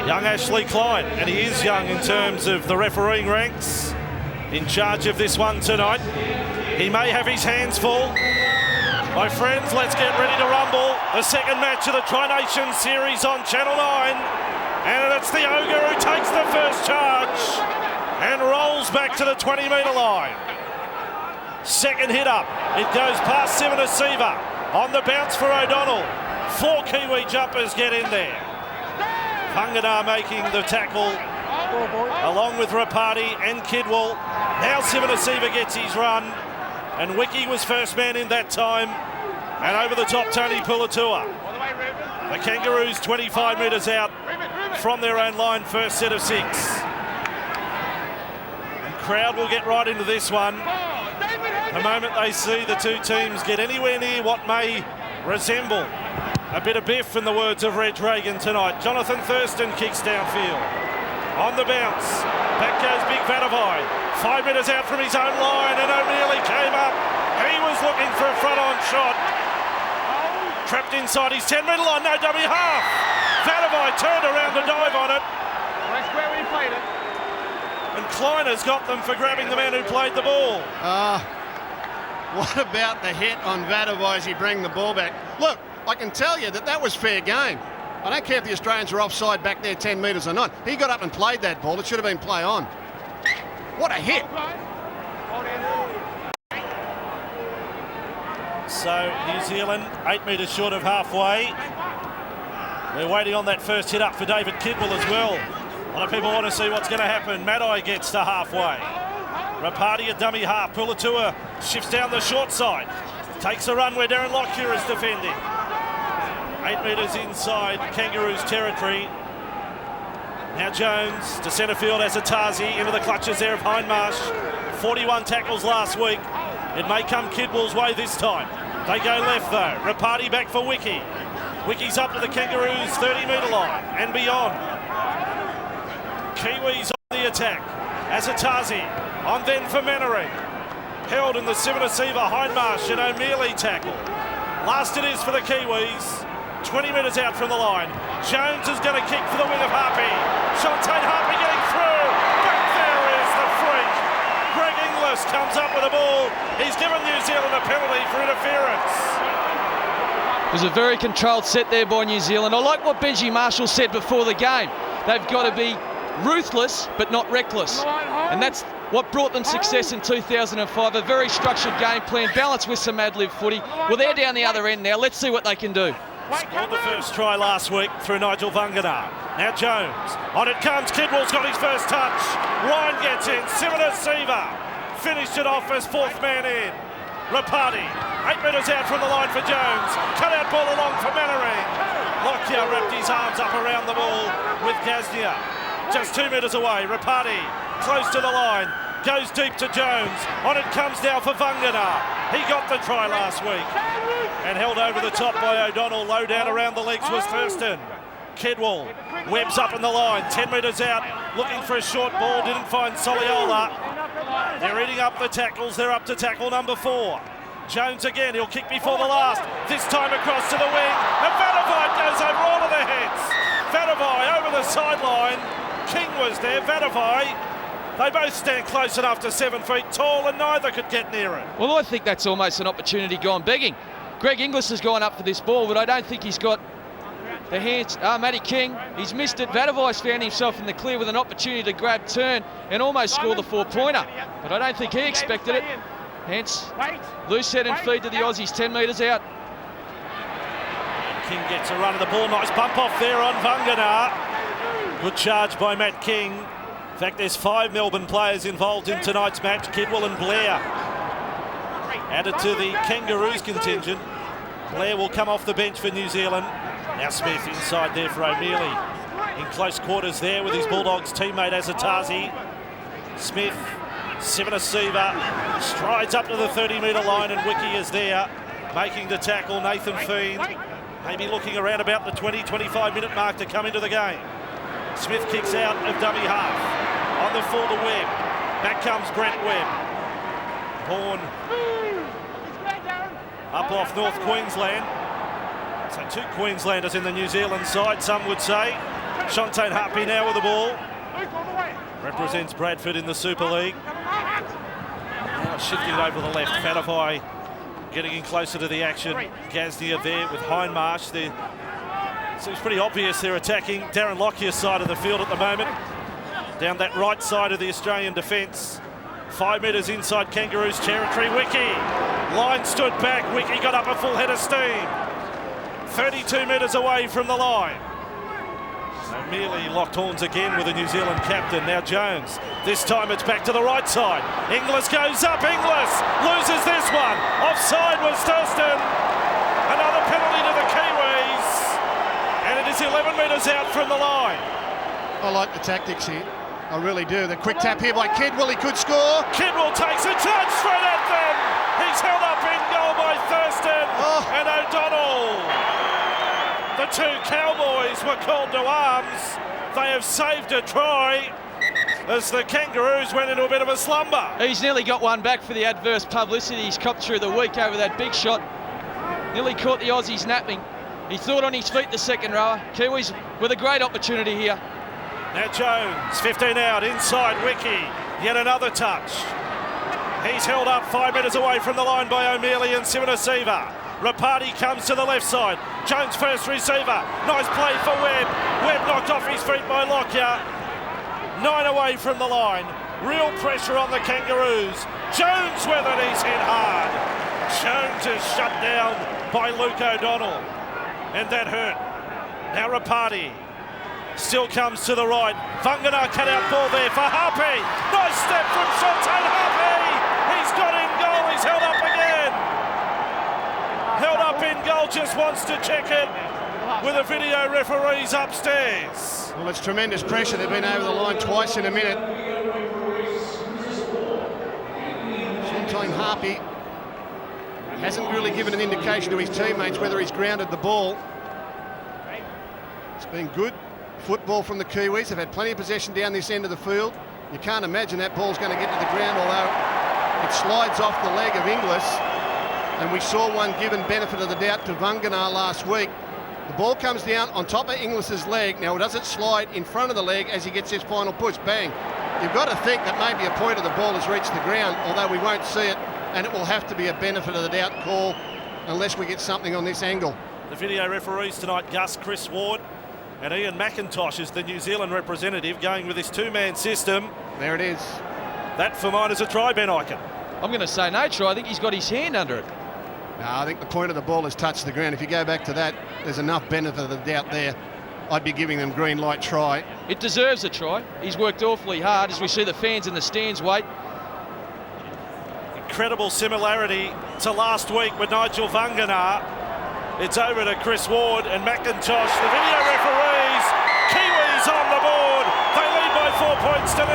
Young Ashley Klein, and he is young in terms of the refereeing ranks, in charge of this one tonight. He may have his hands full. My friends, let's get ready to rumble. The second match of the Tri-Nation Series on Channel 9. And it's the Ogre who takes the first charge and rolls back to the 20-metre line. Second hit up. It goes past Sivanasiva. On the bounce for O'Donnell. 4 Kiwi jumpers get in there. Vangana making the tackle along with Rapati and Kidwell. Now Sivanasiva gets his run. And Wiki was first man in that time. And over the top, Tony Pulatua. The Kangaroos 25 metres out from their own line, first set of 6. And crowd will get right into this one. The moment they see the two teams get anywhere near what may resemble a bit of biff, in the words of Reg Reagan tonight. Jonathan Thurston kicks downfield. On the bounce, back goes Big Vadavai. 5 metres out from his own line, and O'Mealy came up. He was looking for a front-on shot. Trapped inside his 10-metre line, no dummy half. Vadavai turned around to dive on it. That's where we played it. And Klein has got them for grabbing the man who played the ball. What about the hit on Vadavai as he bring the ball back? Look, I can tell you that was fair game. I don't care if the Australians were offside back there 10 metres or not. He got up and played that ball. It should have been play on. What a hit. So New Zealand 8 metres short of halfway. We're waiting on that first hit up for David Kidwell as well. A lot of people want to see what's going to happen. Maddai gets to halfway. Rapati a dummy half. Pulatua shifts down the short side. Takes a run where Darren Lockyer is defending. 8 metres inside Kangaroos territory. Now Jones to centre field as Atazi into the clutches there of Hindmarsh. 41 tackles last week. It may come Kidwell's way this time. They go left though. Rapati back for Wiki. Wiki's up to the Kangaroos 30-metre line and beyond. Kiwis on the attack. As Atazi on then for Mannering. Held in the Sivanasiva, Hindmarsh and O'Mealy tackle. Last it is for the Kiwis. 20 metres out from the line. Jones is going to kick for the wing of Harpy. Shantae Harpy getting through. Back there is the freak. Greg Inglis comes up with the ball. He's given New Zealand a penalty for interference. It was a very controlled set there by New Zealand. I like what Benji Marshall said before the game. They've got to be ruthless but not reckless. And that's what brought them success in 2005. A very structured game plan, balanced with some ad-lib footy. Well, they're down the other end now. Let's see what they can do. Scored the first try last week through Nigel Vangana. Now Jones. On it comes. Kidwell's got his first touch. Ryan gets in. Sivanasiva finished it off as 4th man in. Rapati. 8 metres out from the line for Jones. Cut out ball along for Mannering. Lockyer wrapped his arms up around the ball with Gaznia. Just 2 metres away. Rapati close to the line. Goes deep to Jones. On it comes now for Vangana. He got the try last week. And held over the top by O'Donnell. Low down around the legs was Thurston. Kidwell. Webb's up in the line. 10 metres out. Looking for a short ball. Didn't find Soliola. They're eating up the tackles. They're up to tackle number 4. Jones again. He'll kick before the last. This time across to the wing. And Vadavai goes over all of their heads. Vadavai over the sideline. King was there. Vadavai. They both stand close enough to 7 feet tall and neither could get near it. Well, I think that's almost an opportunity gone begging. Greg Inglis has gone up for this ball, but I don't think he's got the hands. Matty King, he's missed it. Vadavai's found himself in the clear with an opportunity to grab turn and almost score the 4-pointer. But I don't think he expected it. Hence, loose head and feed to the Aussies, 10 metres out. King gets a run of the ball. Nice bump off there on Vangana. Good charge by Matt King. In fact, there's 5 Melbourne players involved in tonight's match. Kidwell and Blair added to the Kangaroos contingent. Blair will come off the bench for New Zealand. Now Smith inside there for O'Mealy. In close quarters there with his Bulldogs teammate Azatazi. Smith, Sivanasiva strides up to the 30-metre line and Wiki is there making the tackle. Nathan Fiend maybe looking around about the 20-25 minute mark to come into the game. Smith kicks out of dummy half. On the full to Webb. Back comes Brent Webb. Horn up off North Queensland. So 2 Queenslanders in the New Zealand side, some would say. Shontaine Happy now with the ball. Represents Bradford in the Super League. Now shifting it over the left. Vadavai getting in closer to the action. Gaznia there with Hindmarsh. Seems pretty obvious they're attacking Darren Lockyer's side of the field at the moment. Down that right side of the Australian defence. 5 metres inside Kangaroos territory. Wiki. Line stood back. Wiki got up a full head of steam. 32 metres away from the line. So merely locked horns again with the New Zealand captain. Now Jones. This time it's back to the right side. Inglis goes up. Inglis loses this one. Offside was Thurston. Another penalty to the Kiwis. And it is 11 metres out from the line. I like the tactics here. I really do. The quick tap here by Kidwell. He could score. Kidwell takes a charge straight at them. He's held up in goal by Thurston and O'Donnell. The two Cowboys were called to arms. They have saved a try as the Kangaroos went into a bit of a slumber. He's nearly got one back for the adverse publicity he's copped through the week over that big shot. Nearly caught the Aussies napping. He thought on his feet, the second rower. Kiwis with a great opportunity here. Now Jones, 15 out, inside Wiki. Yet another touch. He's held up 5 metres away from the line by O'Mealy and Sivanasiva. Rapati comes to the left side. Jones first receiver. Nice play for Webb. Webb knocked off his feet by Lockyer. 9 away from the line. Real pressure on the Kangaroos. Jones with it, he's hit hard. Jones is shut down by Luke O'Donnell. And that hurt. Now Rapati. Still comes to the right. Vangana cut out ball there for Harpy. Nice step from Shontaine Harpy. He's got in goal. He's held up again. Held up in goal. Just wants to check it with the video referees upstairs. Well, it's tremendous pressure. They've been over the line twice in a minute. Shontaine Harpy hasn't really given an indication to his teammates whether he's grounded the ball. It's been good football from the Kiwis. They've had plenty of possession down this end of the field. You can't imagine that ball's going to get to the ground, although it slides off the leg of Inglis. And we saw one given benefit of the doubt to Vangana last week. The ball comes down on top of Inglis's leg. Now, does it slide in front of the leg as he gets his final push? Bang. You've got to think that maybe a point of the ball has reached the ground, although we won't see it, and it will have to be a benefit of the doubt call unless we get something on this angle. The video referees tonight, Gus, Chris Ward, and Ian McIntosh is the New Zealand representative going with this two-man system. There it is. That for mine is a try, Ben Ikin. I'm going to say no try. I think he's got his hand under it. No, I think the point of the ball has touched the ground. If you go back to that, there's enough benefit of the doubt there. I'd be giving them green light try. It deserves a try. He's worked awfully hard as we see the fans in the stands wait. Incredible similarity to last week with Nigel Vangana. It's over to Chris Ward and McIntosh. The video referees. Kiwis on the board. They lead by 4 points to 0.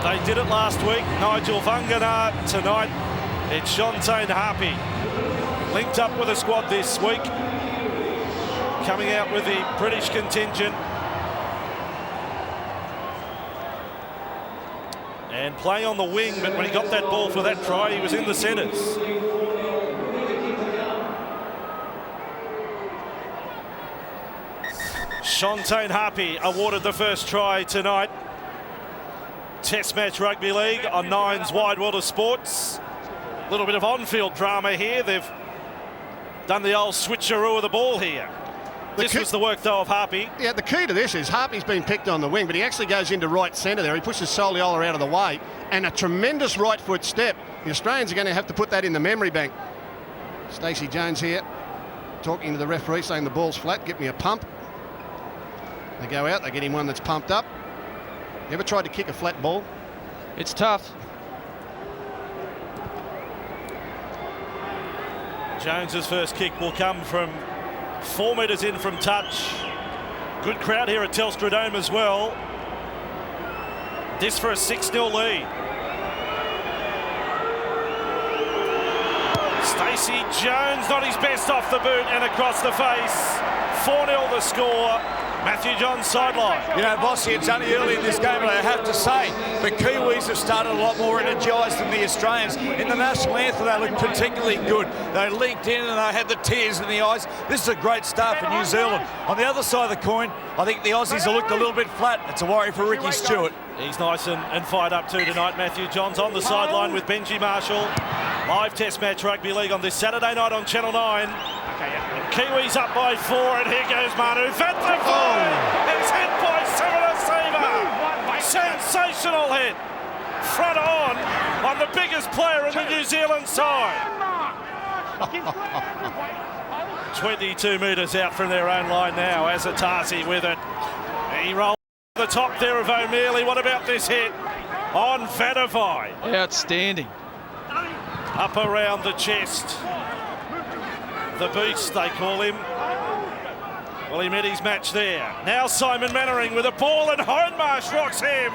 They did it last week. Nigel Vangana tonight. It's Shontaine Harpy. Linked up with a squad this week. Coming out with the British contingent. And playing on the wing, but when he got that ball for that try, he was in the centres. Shontaine Harpy awarded the first try tonight. Test match rugby league on Nine's Wide World of Sports. A little bit of on-field drama here. They've done the old switcheroo of the ball here. This was the work, though, of Harpy. Yeah, the key to this is Harpy's been picked on the wing, but he actually goes into right centre there. He pushes Soliola out of the way, and a tremendous right foot step. The Australians are going to have to put that in the memory bank. Stacey Jones here, talking to the referee, saying the ball's flat, get me a pump. They go out, they get him one that's pumped up. You ever tried to kick a flat ball? It's tough. Jones's first kick will come from 4 metres in from touch. Good crowd here at Telstra Dome as well. This for a 6-0 lead. Stacey Jones, not his best off the boot and across the face. 4-0 the score. Matthew Johns sideline. You know, Bossy, it's only early in this game, but I have to say, the Kiwis have started a lot more energised than the Australians. In the national anthem, they looked particularly good. They leaped in and they had the tears in the eyes. This is a great start for New Zealand. On the other side of the coin, I think the Aussies have looked a little bit flat. It's a worry for Ricky Stewart. He's nice and fired up too tonight. Matthew Johns on the sideline with Benji Marshall. Live Test match rugby league on this Saturday night on Channel 9. And Kiwis up by 4, and here goes Manu. Vatlavoy is hit by Siva. Sensational hit. Front on the biggest player in the New Zealand side. 22 metres out from their own line now. Azatasi with it. He rolls the top there of O'Mealy. What about this hit on Vatlavoy? Outstanding. Up around the chest. The Beast, they call him. Well, he met his match there. Now Simon Mannering with a ball, and Hindmarsh rocks him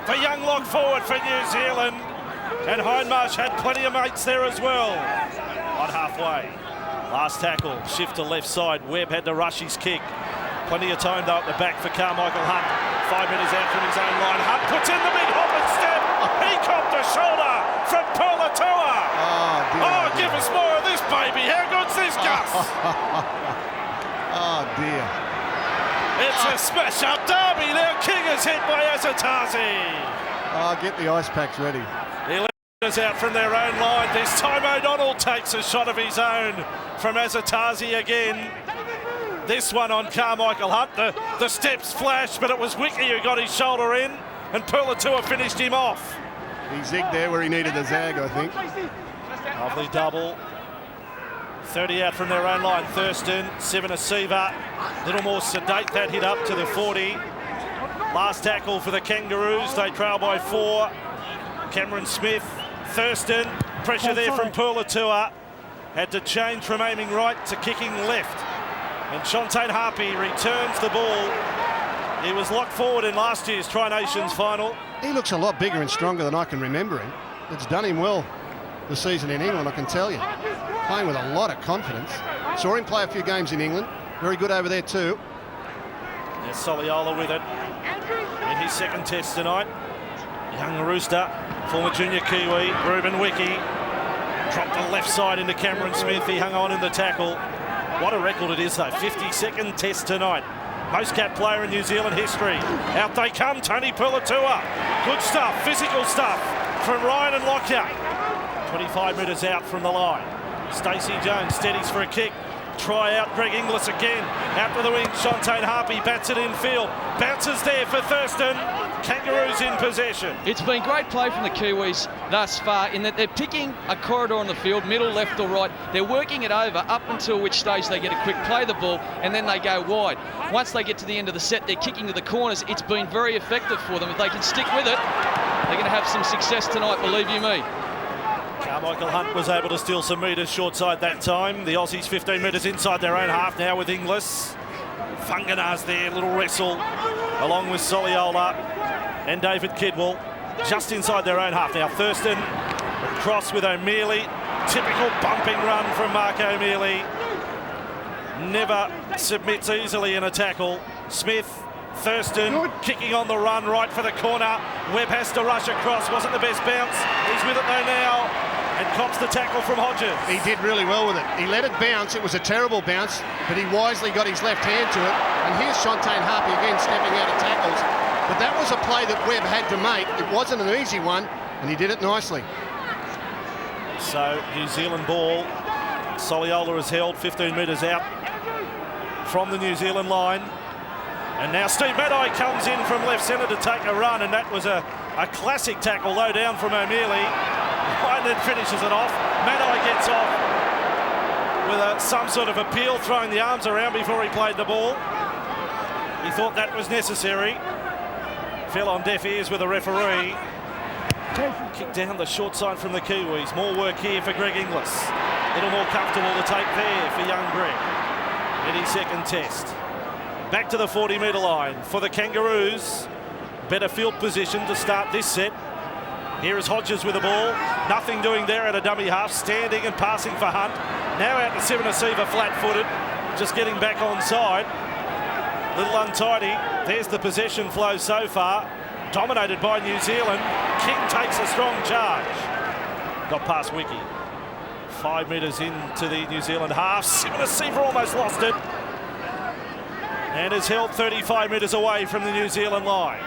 for young lock forward for New Zealand. And Hindmarsh had plenty of mates there as well. On halfway. Last tackle, shift to left side. Webb had to rush his kick. Plenty of time though at the back for Carmichael Hunt. 5 metres out from his own line. Hunt puts in the big hop and step. He copped a shoulder from Pulatua. Oh, give us more of this, baby. How good's this, Gus? Oh, dear. It's a smash-up derby. Now King is hit by Azatasi. Oh, get the ice packs ready. 11 metres out from their own line. This time O'Donnell takes a shot of his own from Azatasi again. This one on Carmichael Hunt. The steps flashed, but it was Wiki who got his shoulder in, and Pulatua finished him off. He zigged there where he needed a zag, I think. Lovely double. 30 out from their own line. Thurston, Siva. Little more sedate that hit up to the 40. Last tackle for the Kangaroos. They trail by 4. Cameron Smith, Thurston. Pressure there from Pulatua. Had to change from aiming right to kicking left. And Shontaine Harpy returns the ball. He was locked forward in last year's Tri-Nations final. He looks a lot bigger and stronger than I can remember him. It's done him well this season in England, I can tell you. Playing with a lot of confidence. Saw him play a few games in England. Very good over there too. There's Soliola with it in his second test tonight. Young Rooster, former junior Kiwi, Ruben Wiki. Dropped the left side into Cameron Smith. He hung on in the tackle. What a record it is though. 52nd test tonight. Most cap player in New Zealand history. Out they come, Tony Pulatua. Good stuff, physical stuff from Ryan and Lockyer. 25 metres out from the line. Stacey Jones steadies for a kick. Try out Greg Inglis again. Out to the wing, Shontaine Harpy bats it in field. Bounces there for Thurston. Kangaroos in possession. It's been great play from the Kiwis thus far in that they're picking a corridor on the field, middle, left or right. They're working it over up until which stage they get a quick play the ball and then they go wide. Once they get to the end of the set, they're kicking to the corners. It's been very effective for them. If they can stick with it, they're going to have some success tonight, believe you me. Carmichael Hunt was able to steal some metres short side that time. The Aussies 15 metres inside their own half now with Inglis. Funganar's there, little wrestle along with Soliola and David Kidwell just inside their own half now. Thurston across with O'Mealy. Typical bumping run from Mark O'Mealy. Never submits easily in a tackle. Smith, Thurston kicking on the run right for the corner. Webb has to rush across. Wasn't the best bounce. He's with it though now and cops the tackle from Hodges. He did really well with it. He let it bounce. It was a terrible bounce, but he wisely got his left hand to it. And here's Shontaine Harpy again stepping out of tackles. But that was a play that Webb had to make. It wasn't an easy one, and he did it nicely. So New Zealand ball. Soliola is held 15 metres out from the New Zealand line. And now Steve Maddai comes in from left centre to take a run, and that was a classic tackle low down from O'Mealy. And then finishes it off. Maddai gets off with some sort of appeal, throwing the arms around before he played the ball. He thought that was necessary. Fell on deaf ears with the referee. Kick down the short side from the Kiwis. More work here for Greg Inglis. A little more comfortable to take there for young Greg in his second test. Back to the 40-metre line for the Kangaroos. Better field position to start this set. Here is Hodges with the ball. Nothing doing there at a dummy half. Standing and passing for Hunt. Now out to Siva flat-footed. Just getting back on side. Little untidy. There's the possession flow so far. Dominated by New Zealand. King takes a strong charge. Got past Wiki. 5 metres into the New Zealand half. Decisive almost lost it. And is held 35 metres away from the New Zealand line.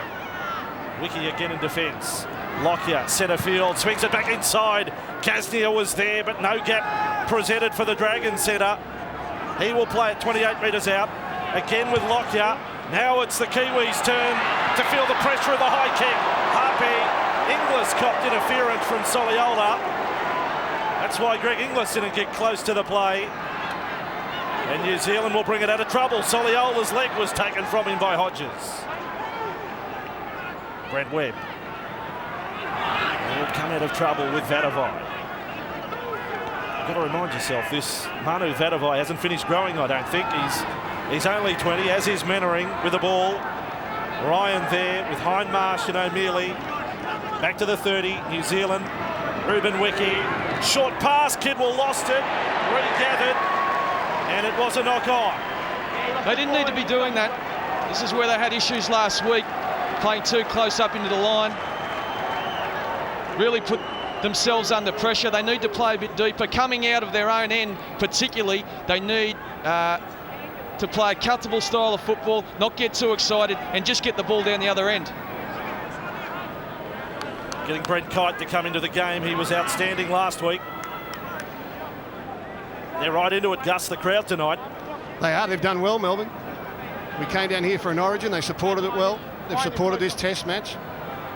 Wiki again in defence. Lockyer, centre field, swings it back inside. Gasnier was there, but no gap presented for the Dragons centre. He will play it 28 metres out. Again with Lockyer. Now it's the Kiwis' turn to feel the pressure of the high kick. Harpy. Inglis copped interference from Soliola. That's why Greg Inglis didn't get close to the play. And New Zealand will bring it out of trouble. Soliola's leg was taken from him by Hodges. Brent Webb. Will come out of trouble with Vadavai. You've got to remind yourself, this Manu Vadavai hasn't finished growing, I don't think. He's only 20, as is Mannering with the ball. Ryan there with Hindmarsh and O'Mealy. Back to the 30, New Zealand. Ruben Wiki. Short pass, Kidwell lost it. Regathered. And it was a knock-on. They didn't need to be doing that. This is where they had issues last week, playing too close up into the line. Really put themselves under pressure. They need to play a bit deeper. Coming out of their own end, particularly, they need to play a comfortable style of football, not get too excited, and just get the ball down the other end. Getting Brent Kite to come into the game. He was outstanding last week. They're right into it, Gus, the crowd tonight. They are. They've done well, Melbourne. We came down here for an origin. They supported it well. They've supported this test match.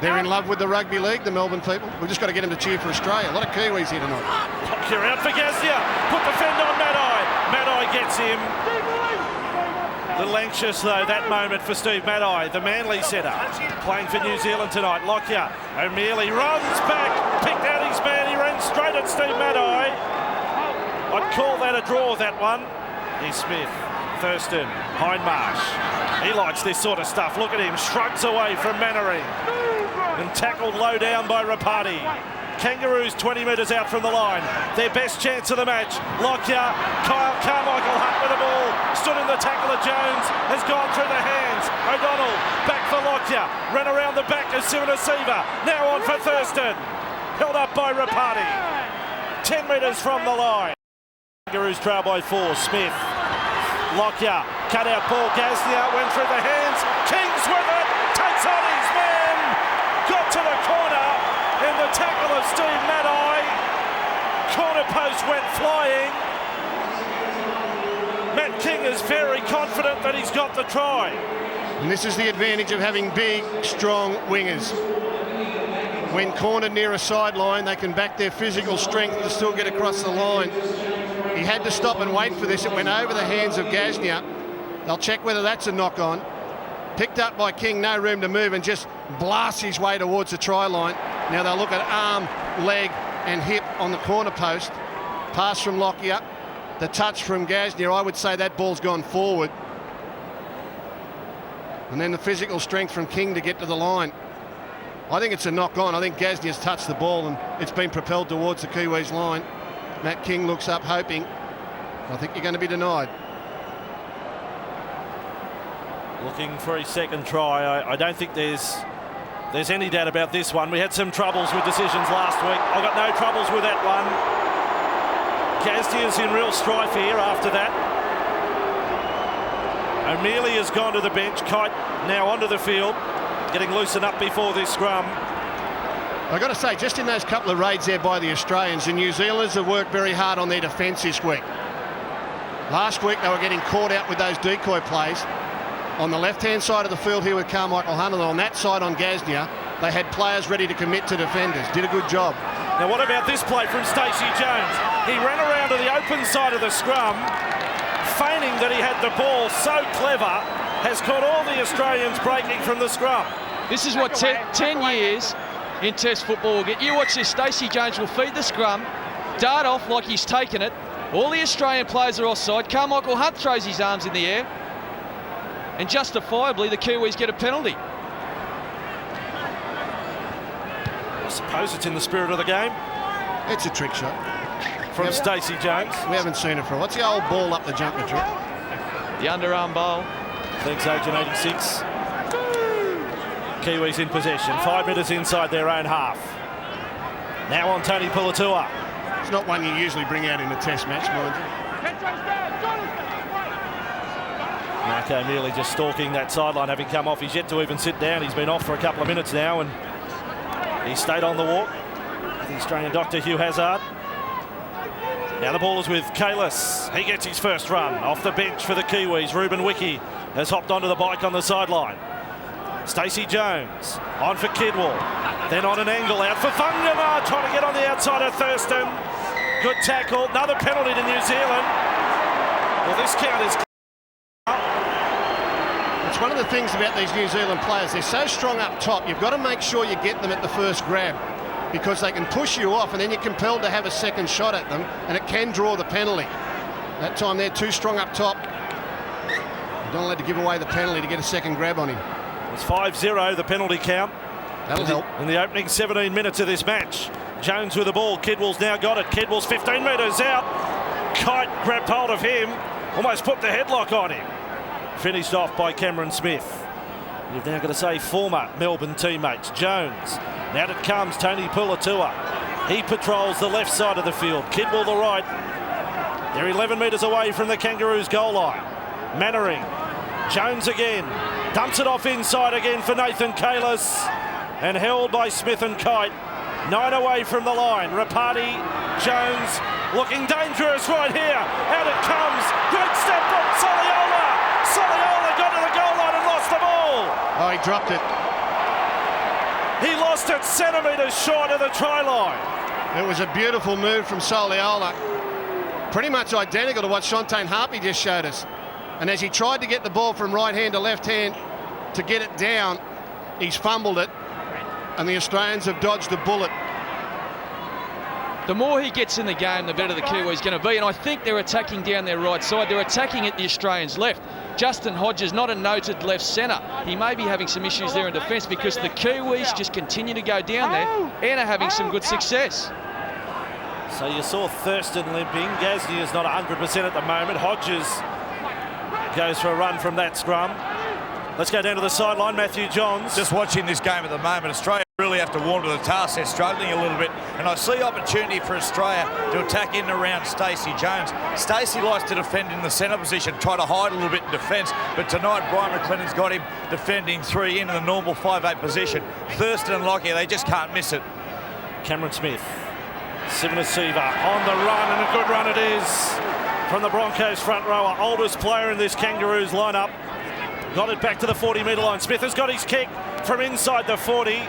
They're in love with the rugby league, the Melbourne people. We've just got to get them to cheer for Australia. A lot of Kiwis here tonight. Lockyer out for Gasnier. Put the fend on Maddai. Maddai gets him. A little anxious, though, that moment for Steve Maddai, the Manly setter, playing for New Zealand tonight. Lockyer. O'Mealy runs back, picked out his man. He ran straight at Steve Maddai. I'd call that a draw, that one. Here's Smith, Thurston, Hindmarsh. He likes this sort of stuff. Look at him, shrugs away from Mannering. And tackled low down by Rapati. Kangaroos 20 metres out from the line. Their best chance of the match. Lockyer, Carmichael Hunt with the ball. Stood in the tackle of Jones. Has gone through the hands. O'Donnell back for Lockyer. Ran around the back of Decisive. Now on for Thurston. Held up by Rapati. 10 metres from the line. Kangaroos trail by 4. Smith. Lockyer. Cut out ball. Gasnier went through the hands. King's with it. Takes on his man. Got to the corner. In the tackle of Steve Maddai. Corner post went flying. Matt King is very confident that he's got the try. And this is the advantage of having big, strong wingers. When cornered near a sideline, they can back their physical strength to still get across the line. He had to stop and wait for this. It went over the hands of Gasnier. They'll check whether that's a knock-on. Picked up by King, no room to move, and just blasts his way towards the try line. Now they'll look at arm, leg and hip on the corner post. Pass from Lockyer. The touch from Gasnier. I would say that ball's gone forward. And then the physical strength from King to get to the line. I think it's a knock-on. I think Gasnier's touched the ball and it's been propelled towards the Kiwis line. Matt King looks up hoping. I think you're going to be denied. Looking for his second try. I don't think there's any doubt about this one. We had some troubles with decisions last week. I've got no troubles with that one. Gasnier's in real strife here after that. O'Mealy has gone to the bench. Kite now onto the field, getting loosened up before this scrum. I've got to say, just in those couple of raids there by the Australians, the New Zealanders have worked very hard on their defence this week. Last week they were getting caught out with those decoy plays. On the left-hand side of the field here with Carmichael Hunt, and on that side on Gasnier, they had players ready to commit to defenders. Did a good job. Now what about this play from Stacey Jones? He ran around to the open side of the scrum, feigning that he had the ball. So clever, has caught all the Australians breaking from the scrum. This is what 10 years in Test football will get. You watch this, Stacey Jones will feed the scrum, dart off like he's taken it. All the Australian players are offside. Carmichael Hunt throws his arms in the air. And justifiably, the Kiwis get a penalty. I suppose it's in the spirit of the game. It's a trick shot. From Stacey Jones. We haven't seen it for a while. What's the old ball up the jumper trick? The underarm bowl. Thanks, Agent 86. Kiwis in possession, 5 metres inside their own half. Now on Tony Pulatua. It's not one you usually bring out in a test match, mind you. Marco merely just stalking that sideline, having come off. He's yet to even sit down. He's been off for a couple of minutes now, and he stayed on the walk. The Australian doctor, Hugh Hazard. Now the ball is with Kiwis. He gets his first run off the bench for the Kiwis. Ruben Wiki has hopped onto the bike on the sideline. Stacey Jones on for Kidwell. Then on an angle out for Vangana, trying to get on the outside of Thurston. Good tackle. Another penalty to New Zealand. Well, this count is... It's one of the things about these New Zealand players. They're so strong up top. You've got to make sure you get them at the first grab, because they can push you off and then you're compelled to have a second shot at them, and it can draw the penalty. That time they're too strong up top. You're not allowed to give away the penalty to get a second grab on him. It's 5-0, the penalty count. That'll help. In the opening 17 minutes of this match. Jones with the ball. Kidwell's now got it. Kidwell's 15 metres out. Kite grabbed hold of him. Almost put the headlock on him. Finished off by Cameron Smith. You've now got to say former Melbourne teammates. Jones. Now it comes Tony Pulatua. He patrols the left side of the field. Kidwell the right. They're 11 metres away from the Kangaroos goal line. Mannering. Jones again. Dumps it off inside again for Nathan Kiwis. And held by Smith and Kite. 9 away from the line. Rapati, Jones looking dangerous right here. Out it comes. Great step from Soliola. Soliola got to the goal line and lost the ball. Oh, he dropped it. He lost it centimetres short of the try line. It was a beautiful move from Soliola. Pretty much identical to what Shontaine Harpy just showed us. And as he tried to get the ball from right hand to left hand to get it down, he's fumbled it. And the Australians have dodged a bullet. The more he gets in the game, the better the Kiwis going to be. And I think they're attacking down their right side. They're attacking at the Australians' left. Justin Hodges, not a noted left centre. He may be having some issues there in defence, because the Kiwis just continue to go down there and are having some good success. So you saw Thurston limping. Gasnier is not 100% at the moment. Hodges goes for a run from that scrum. Let's go down to the sideline. Matthew Johns. Just watching this game at the moment, Australia really have to warm to the task. They're struggling a little bit, and I see opportunity for Australia to attack in and around Stacey Jones. Stacey likes to defend in the centre position, try to hide a little bit in defence, but tonight Brian McLennan's got him defending 3 in the normal 5'8 position. Thurston and Lockyer, they just can't miss it. Cameron Smith. Siva on the run, and a good run it is from the Broncos front rower. Oldest player in this Kangaroos lineup. Got it back to the 40-metre line. Smith has got his kick from inside the 40,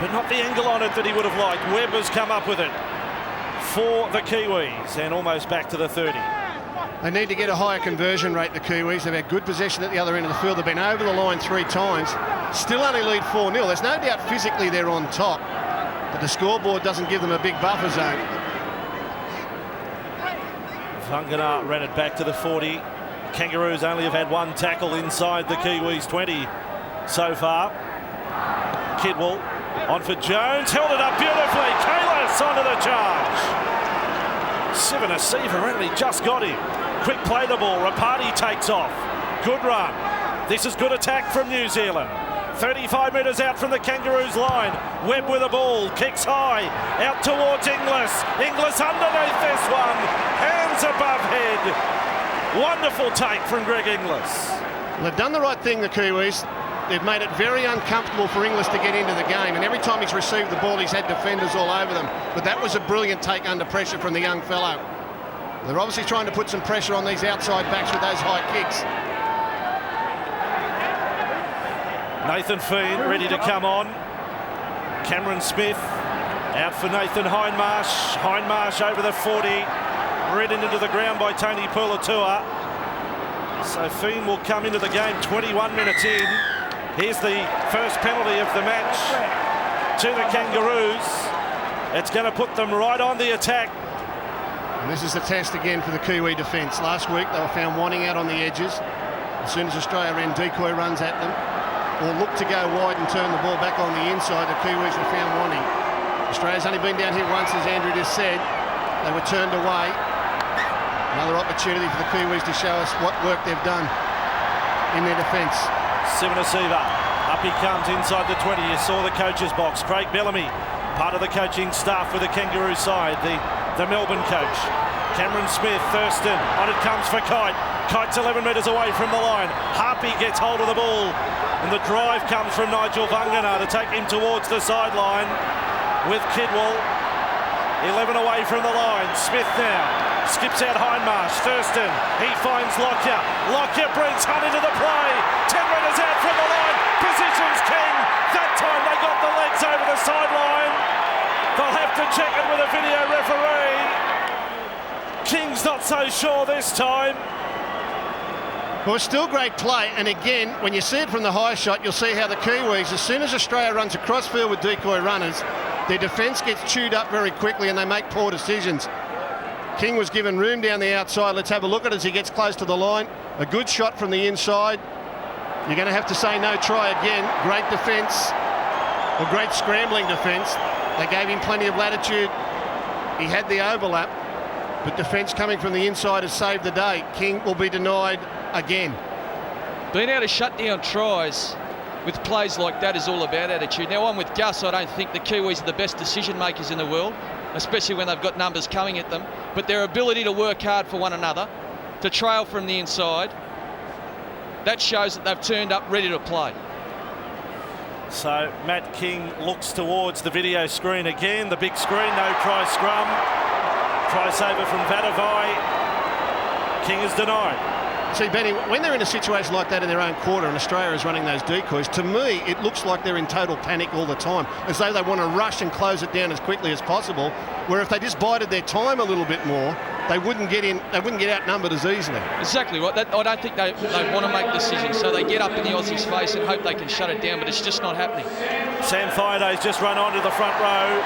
but not the angle on it that he would have liked. Webb has come up with it for the Kiwis, and almost back to the 30. They need to get a higher conversion rate, the Kiwis. They've had good possession at the other end of the field. They've been over the line 3 times. Still only lead 4-0. There's no doubt physically they're on top, but the scoreboard doesn't give them a big buffer zone. Vangana ran it back to the 40. Kangaroos only have had 1 tackle inside the Kiwis 20 so far. Kidwell on for Jones, held it up beautifully. Kiwis onto the charge. Siva only just got him. Quick play the ball. Rapati takes off. Good run. This is good attack from New Zealand. 35 metres out from the Kangaroos line. Webb with the ball, kicks high, out towards Inglis. Inglis underneath this one. Hands above head. Wonderful take from Greg Inglis. Well, they've done the right thing, the Kiwis. They've made it very uncomfortable for Inglis to get into the game, and every time he's received the ball, he's had defenders all over them. But that was a brilliant take under pressure from the young fellow. They're obviously trying to put some pressure on these outside backs with those high kicks. Nathan Fiend ready to come on. Cameron Smith out for Nathan Hindmarsh. Hindmarsh over the 40. Ridden into the ground by Tony Pulatua. So Fiend will come into the game 21 minutes in. Here's the first penalty of the match to the Kangaroos. It's going to put them right on the attack. And this is the test again for the Kiwi defence. Last week they were found wanting out on the edges. As soon as Australia ran decoy runs at them, or looked to go wide and turn the ball back on the inside, the Kiwis were found wanting. Australia's only been down here once, as Andrew just said. They were turned away. Another opportunity for the Kiwis to show us what work they've done. in their defence. Sivanasiva, up he comes inside the 20. You saw the coach's box. Craig Bellamy, part of the coaching staff with the Kangaroo side, the Melbourne coach. Cameron Smith, Thurston, on it comes for Kite. Kite's 11 metres away from the line. Harpy gets hold of the ball, and the drive comes from Nigel Vangana to take him towards the sideline with Kidwell. 11 away from the line. Smith now skips out Hindmarsh. Thurston, he finds Lockyer. Lockyer brings Hunt into the play. 10 metres out from the line. Positions King. That time they got the legs over the sideline. They'll have to check it with a video referee. King's not so sure this time. Well, it's still great play, and again, when you see it from the high shot, you'll see how the Kiwis, as soon as Australia runs across field with decoy runners, their defence gets chewed up very quickly and they make poor decisions. King was given room down the outside. Let's have a look at it as he gets close to the line. A good shot from the inside. You're going to have to say no try again. Great defence, or great scrambling defence. They gave him plenty of latitude. He had the overlap, but defence coming from the inside has saved the day. King will be denied again. Being able to shut down tries with plays like that is all about attitude. Now, I'm with Gus. I don't think the Kiwis are the best decision makers in the world, especially when they've got numbers coming at them. But their ability to work hard for one another, to trail from the inside, that shows that they've turned up ready to play. So Matt King looks towards the video screen again. The big screen, no try scrum. Try saver from Vadavai. King is denied. See, Benny, when they're in a situation like that in their own quarter and Australia is running those decoys, to me, it looks like they're in total panic all the time, as though they want to rush and close it down as quickly as possible, where if they just bided their time a little bit more, they wouldn't get outnumbered as easily. Exactly right. I don't think they want to make decisions, so they get up in the Aussies' face and hope they can shut it down, but it's just not happening. Sam Fireday's just run onto the front row.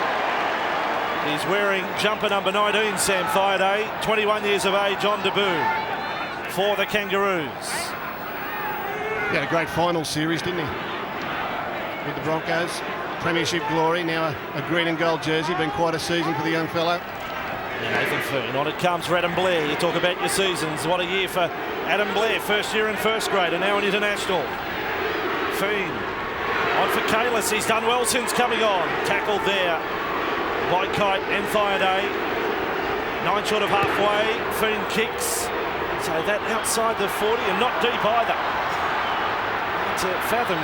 He's wearing jumper number 19, Sam Fireday, 21 years of age, on debut for the Kangaroos. He had a great final series, didn't he? With the Broncos. Premiership glory, now a green and gold jersey. Been quite a season for the young fellow. Nathan Foon, on it comes for Adam Blair. You talk about your seasons. What a year for Adam Blair. First year in first grade and now an international. Foon on for Kalis. He's done well since coming on. Tackled there by Kite and Fireday. 9 short of halfway. Foon kicks. So that outside the 40 and not deep either. To fathom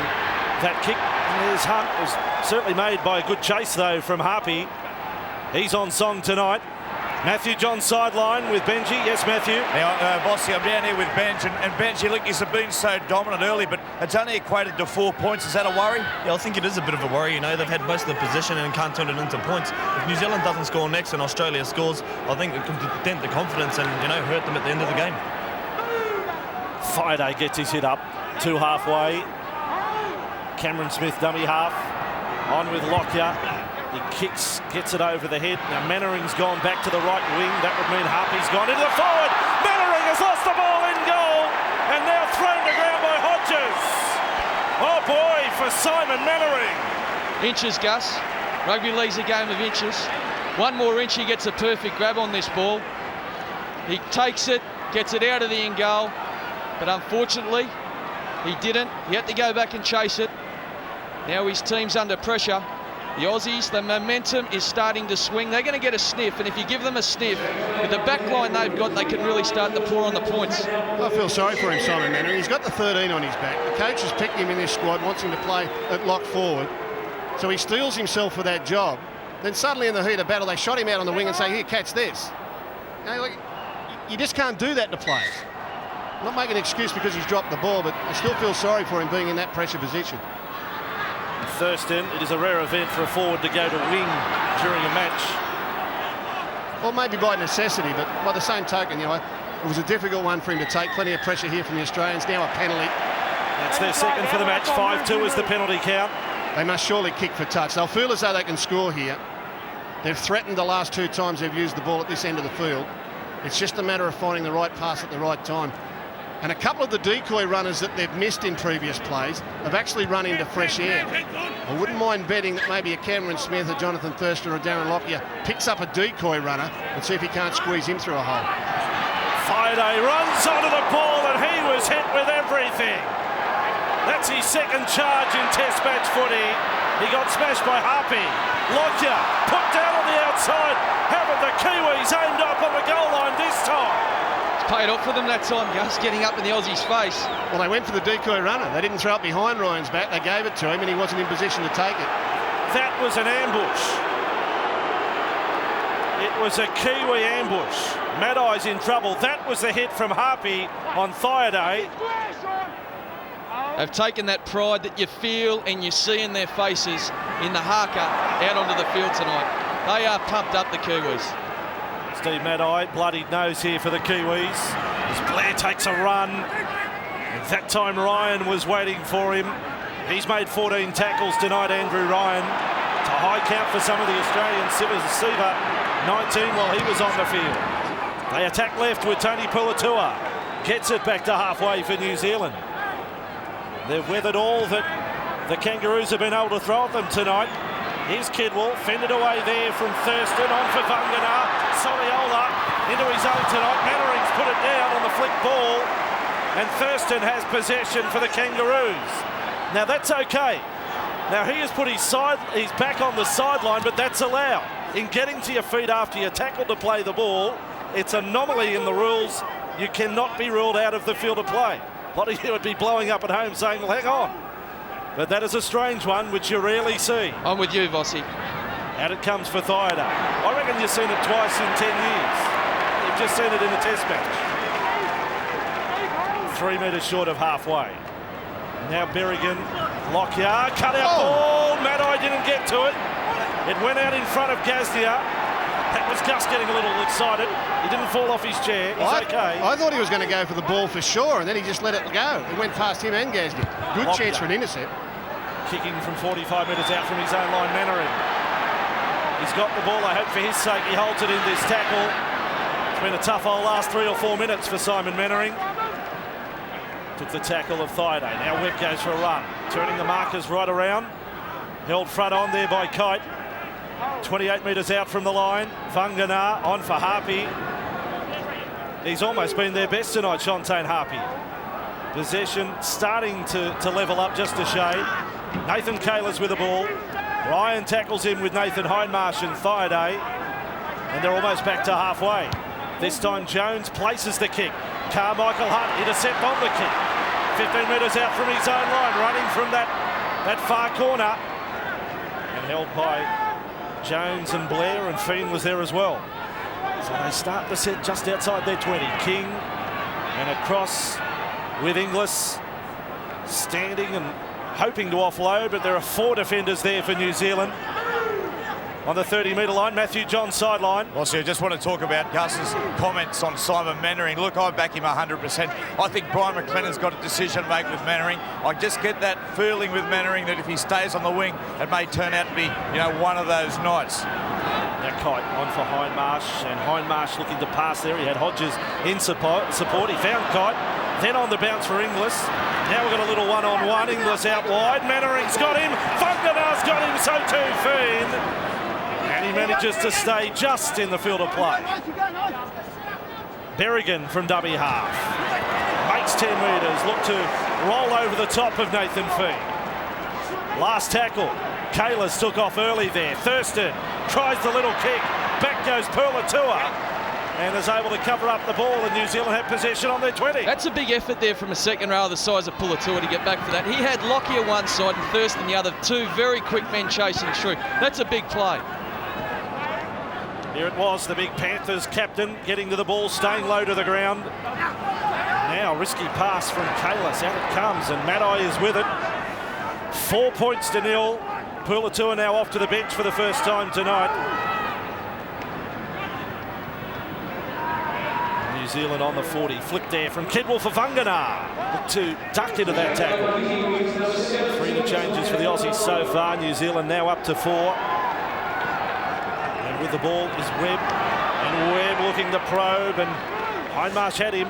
that kick. And there's Hunt. Was certainly made by a good chase though from Harpy. He's on song tonight. Matthew John sideline with Benji. Yes, Matthew. Now, Bossy, I'm down here with Benj, and Benji, look, he's been so dominant early, but it's only equated to 4 points. Is that a worry? Yeah, I think it is a bit of a worry. You know, they've had most of the possession and can't turn it into points. If New Zealand doesn't score next and Australia scores, I think it could dent the confidence and, you know, hurt them at the end of the game. Fireday gets his hit up to halfway. Cameron Smith, dummy half. On with Lockyer. He kicks, gets it over the head. Now Mannering's gone back to the right wing. That would mean Harpy's gone into the forward. Mannering has lost the ball in goal and now thrown to ground by Hodges. Oh boy, for Simon Mannering. Inches, Gus. Rugby league's a game of inches. One more inch, he gets a perfect grab on this ball. He takes it, gets it out of the in goal, but unfortunately he didn't. He had to go back and chase it. Now his team's under pressure. The Aussies, the momentum is starting to swing. They're going to get a sniff, and if you give them a sniff, with the back line they've got, they can really start to pour on the points. I feel sorry for him, Simon Mannering. He's got the 13 on his back. The coach has picked him in this squad, wants him to play at lock forward. So he steels himself for that job. Then suddenly in the heat of battle, they shot him out on the wing and say, here, catch this. You just can't do that to players. I'm not making an excuse because he's dropped the ball, but I still feel sorry for him being in that pressure position. Thurston, it is a rare event for a forward to go to wing during a match. Well, maybe by necessity, but by the same token, you know, it was a difficult one for him to take. Plenty of pressure here from the Australians. Now a penalty. That's their second for the match. 5-2 is the penalty count. They must surely kick for touch. They'll feel as though they can score here. They've threatened the last 2 times they've used the ball at this end of the field. It's just a matter of finding the right pass at the right time. And a couple of the decoy runners that they've missed in previous plays have actually run into fresh air. I wouldn't mind betting that maybe a Cameron Smith, a Jonathan Thurston or a Darren Lockyer picks up a decoy runner and see if he can't squeeze him through a hole. Thaiday runs onto the ball and he was hit with everything. That's his second charge in Test match footy. He got smashed by Harpy. Lockyer put down on the outside. Having the Kiwis aimed up on the goal line this time. It's paid off for them that time, Gus, getting up in the Aussie's face. Well, they went for the decoy runner. They didn't throw it behind Ryan's back. They gave it to him and he wasn't in position to take it. That was an ambush. It was a Kiwi ambush. Maddai's in trouble. That was the hit from Harpy on Thaiday. They've taken that pride that you feel and you see in their faces in the haka out onto the field tonight. They are pumped up, the Kiwis. Steve Maddai, bloodied nose here for the Kiwis. As Blair takes a run. And that time Ryan was waiting for him. He's made 14 tackles tonight, Andrew Ryan. It's a high count for some of the Australians. Siva, 19 while he was on the field. They attack left with Tony Puletua. Gets it back to halfway for New Zealand. They've weathered all that the Kangaroos have been able to throw at them tonight. Here's Kidwell, fended away there from Thurston, on for Vangana. Soliola into his own tonight. Mannering's put it down on the flick ball. And Thurston has possession for the Kangaroos. Now that's okay. Now he has put his back on the sideline, but that's allowed. In getting to your feet after you tackle to play the ball, it's an anomaly in the rules. You cannot be ruled out of the field of play. A lot of you would be blowing up at home saying, well, hang on. But that is a strange one, which you rarely see. I'm with you, Vossi. Out it comes for Thaiday. I reckon you've seen it twice in 10 years. You've just seen it in a test match. 3 metres short of halfway. Now Berrigan, Lockyer, cut out ball. Maddai didn't get to it. It went out in front of Gaznia. That was Gus getting a little excited. He didn't fall off his chair. He's okay. I thought he was going to go for the ball for sure, and then he just let it go. It went past him and Gaznia. Good chance for an intercept. Kicking from 45 metres out from his own line, Mannering. He's got the ball. I hope for his sake he holds it in this tackle. It's been a tough old last 3 or 4 minutes for Simon Mannering. Took the tackle of Thaiday. Now Webb goes for a run. Turning the markers right around. Held front on there by Kite. 28 metres out from the line. Vangana on for Harpy. He's almost been their best tonight, Shantaine Harpy. Possession starting to level up just a shade. Nathan Kaler's with the ball. Ryan tackles him with Nathan Hindmarsh and Thaiday. And they're almost back to halfway. This time Jones places the kick. Carmichael Hunt intercept on the kick. 15 metres out from his own line, running from that far corner. And held by Jones and Blair, and Feen was there as well. So they start the set just outside their 20. King and across with Inglis standing and hoping to offload, but there are 4 defenders there for New Zealand. On the 30-metre line, Matthew John sideline. Well, see, I just want to talk about Gus's comments on Simon Mannering. Look, I back him 100%. I think Brian McLennan's got a decision to make with Mannering. I just get that feeling with Mannering that if he stays on the wing, it may turn out to be, one of those nights. Now Kite on for Hindmarsh, and Hindmarsh looking to pass there. He had Hodges in support. He found Kite. Then on the bounce for Inglis. Now we've got a little one-on-one. Inglis out wide. Mannering's got him. Funganar's got him, so too Feen. And he manages to stay just in the field of play. Berrigan from dummy half. Makes 10 metres. Look to roll over the top of Nathan Feen. Last tackle. Kalis took off early there. Thurston tries the little kick. Back goes Puletua. And is able to cover up the ball, and New Zealand have possession on their 20. That's a big effort there from a second row the size of Puletua to get back for that. He had Lockyer one side and Thurston the other. 2 very quick men chasing through. That's a big play. Here it was, the big Panthers captain getting to the ball, staying low to the ground. Now risky pass from Kalis. Out it comes, and Maddai is with it. 4 points to 0. Puletua now off to the bench for the first time tonight. New Zealand on the 40. Flick there from Kidwell for Vangana. Look to duck into that tackle. 3 new changes for the Aussies so far. New Zealand now up to 4. And with the ball is Webb. And Webb looking to probe. And Hindmarsh had him.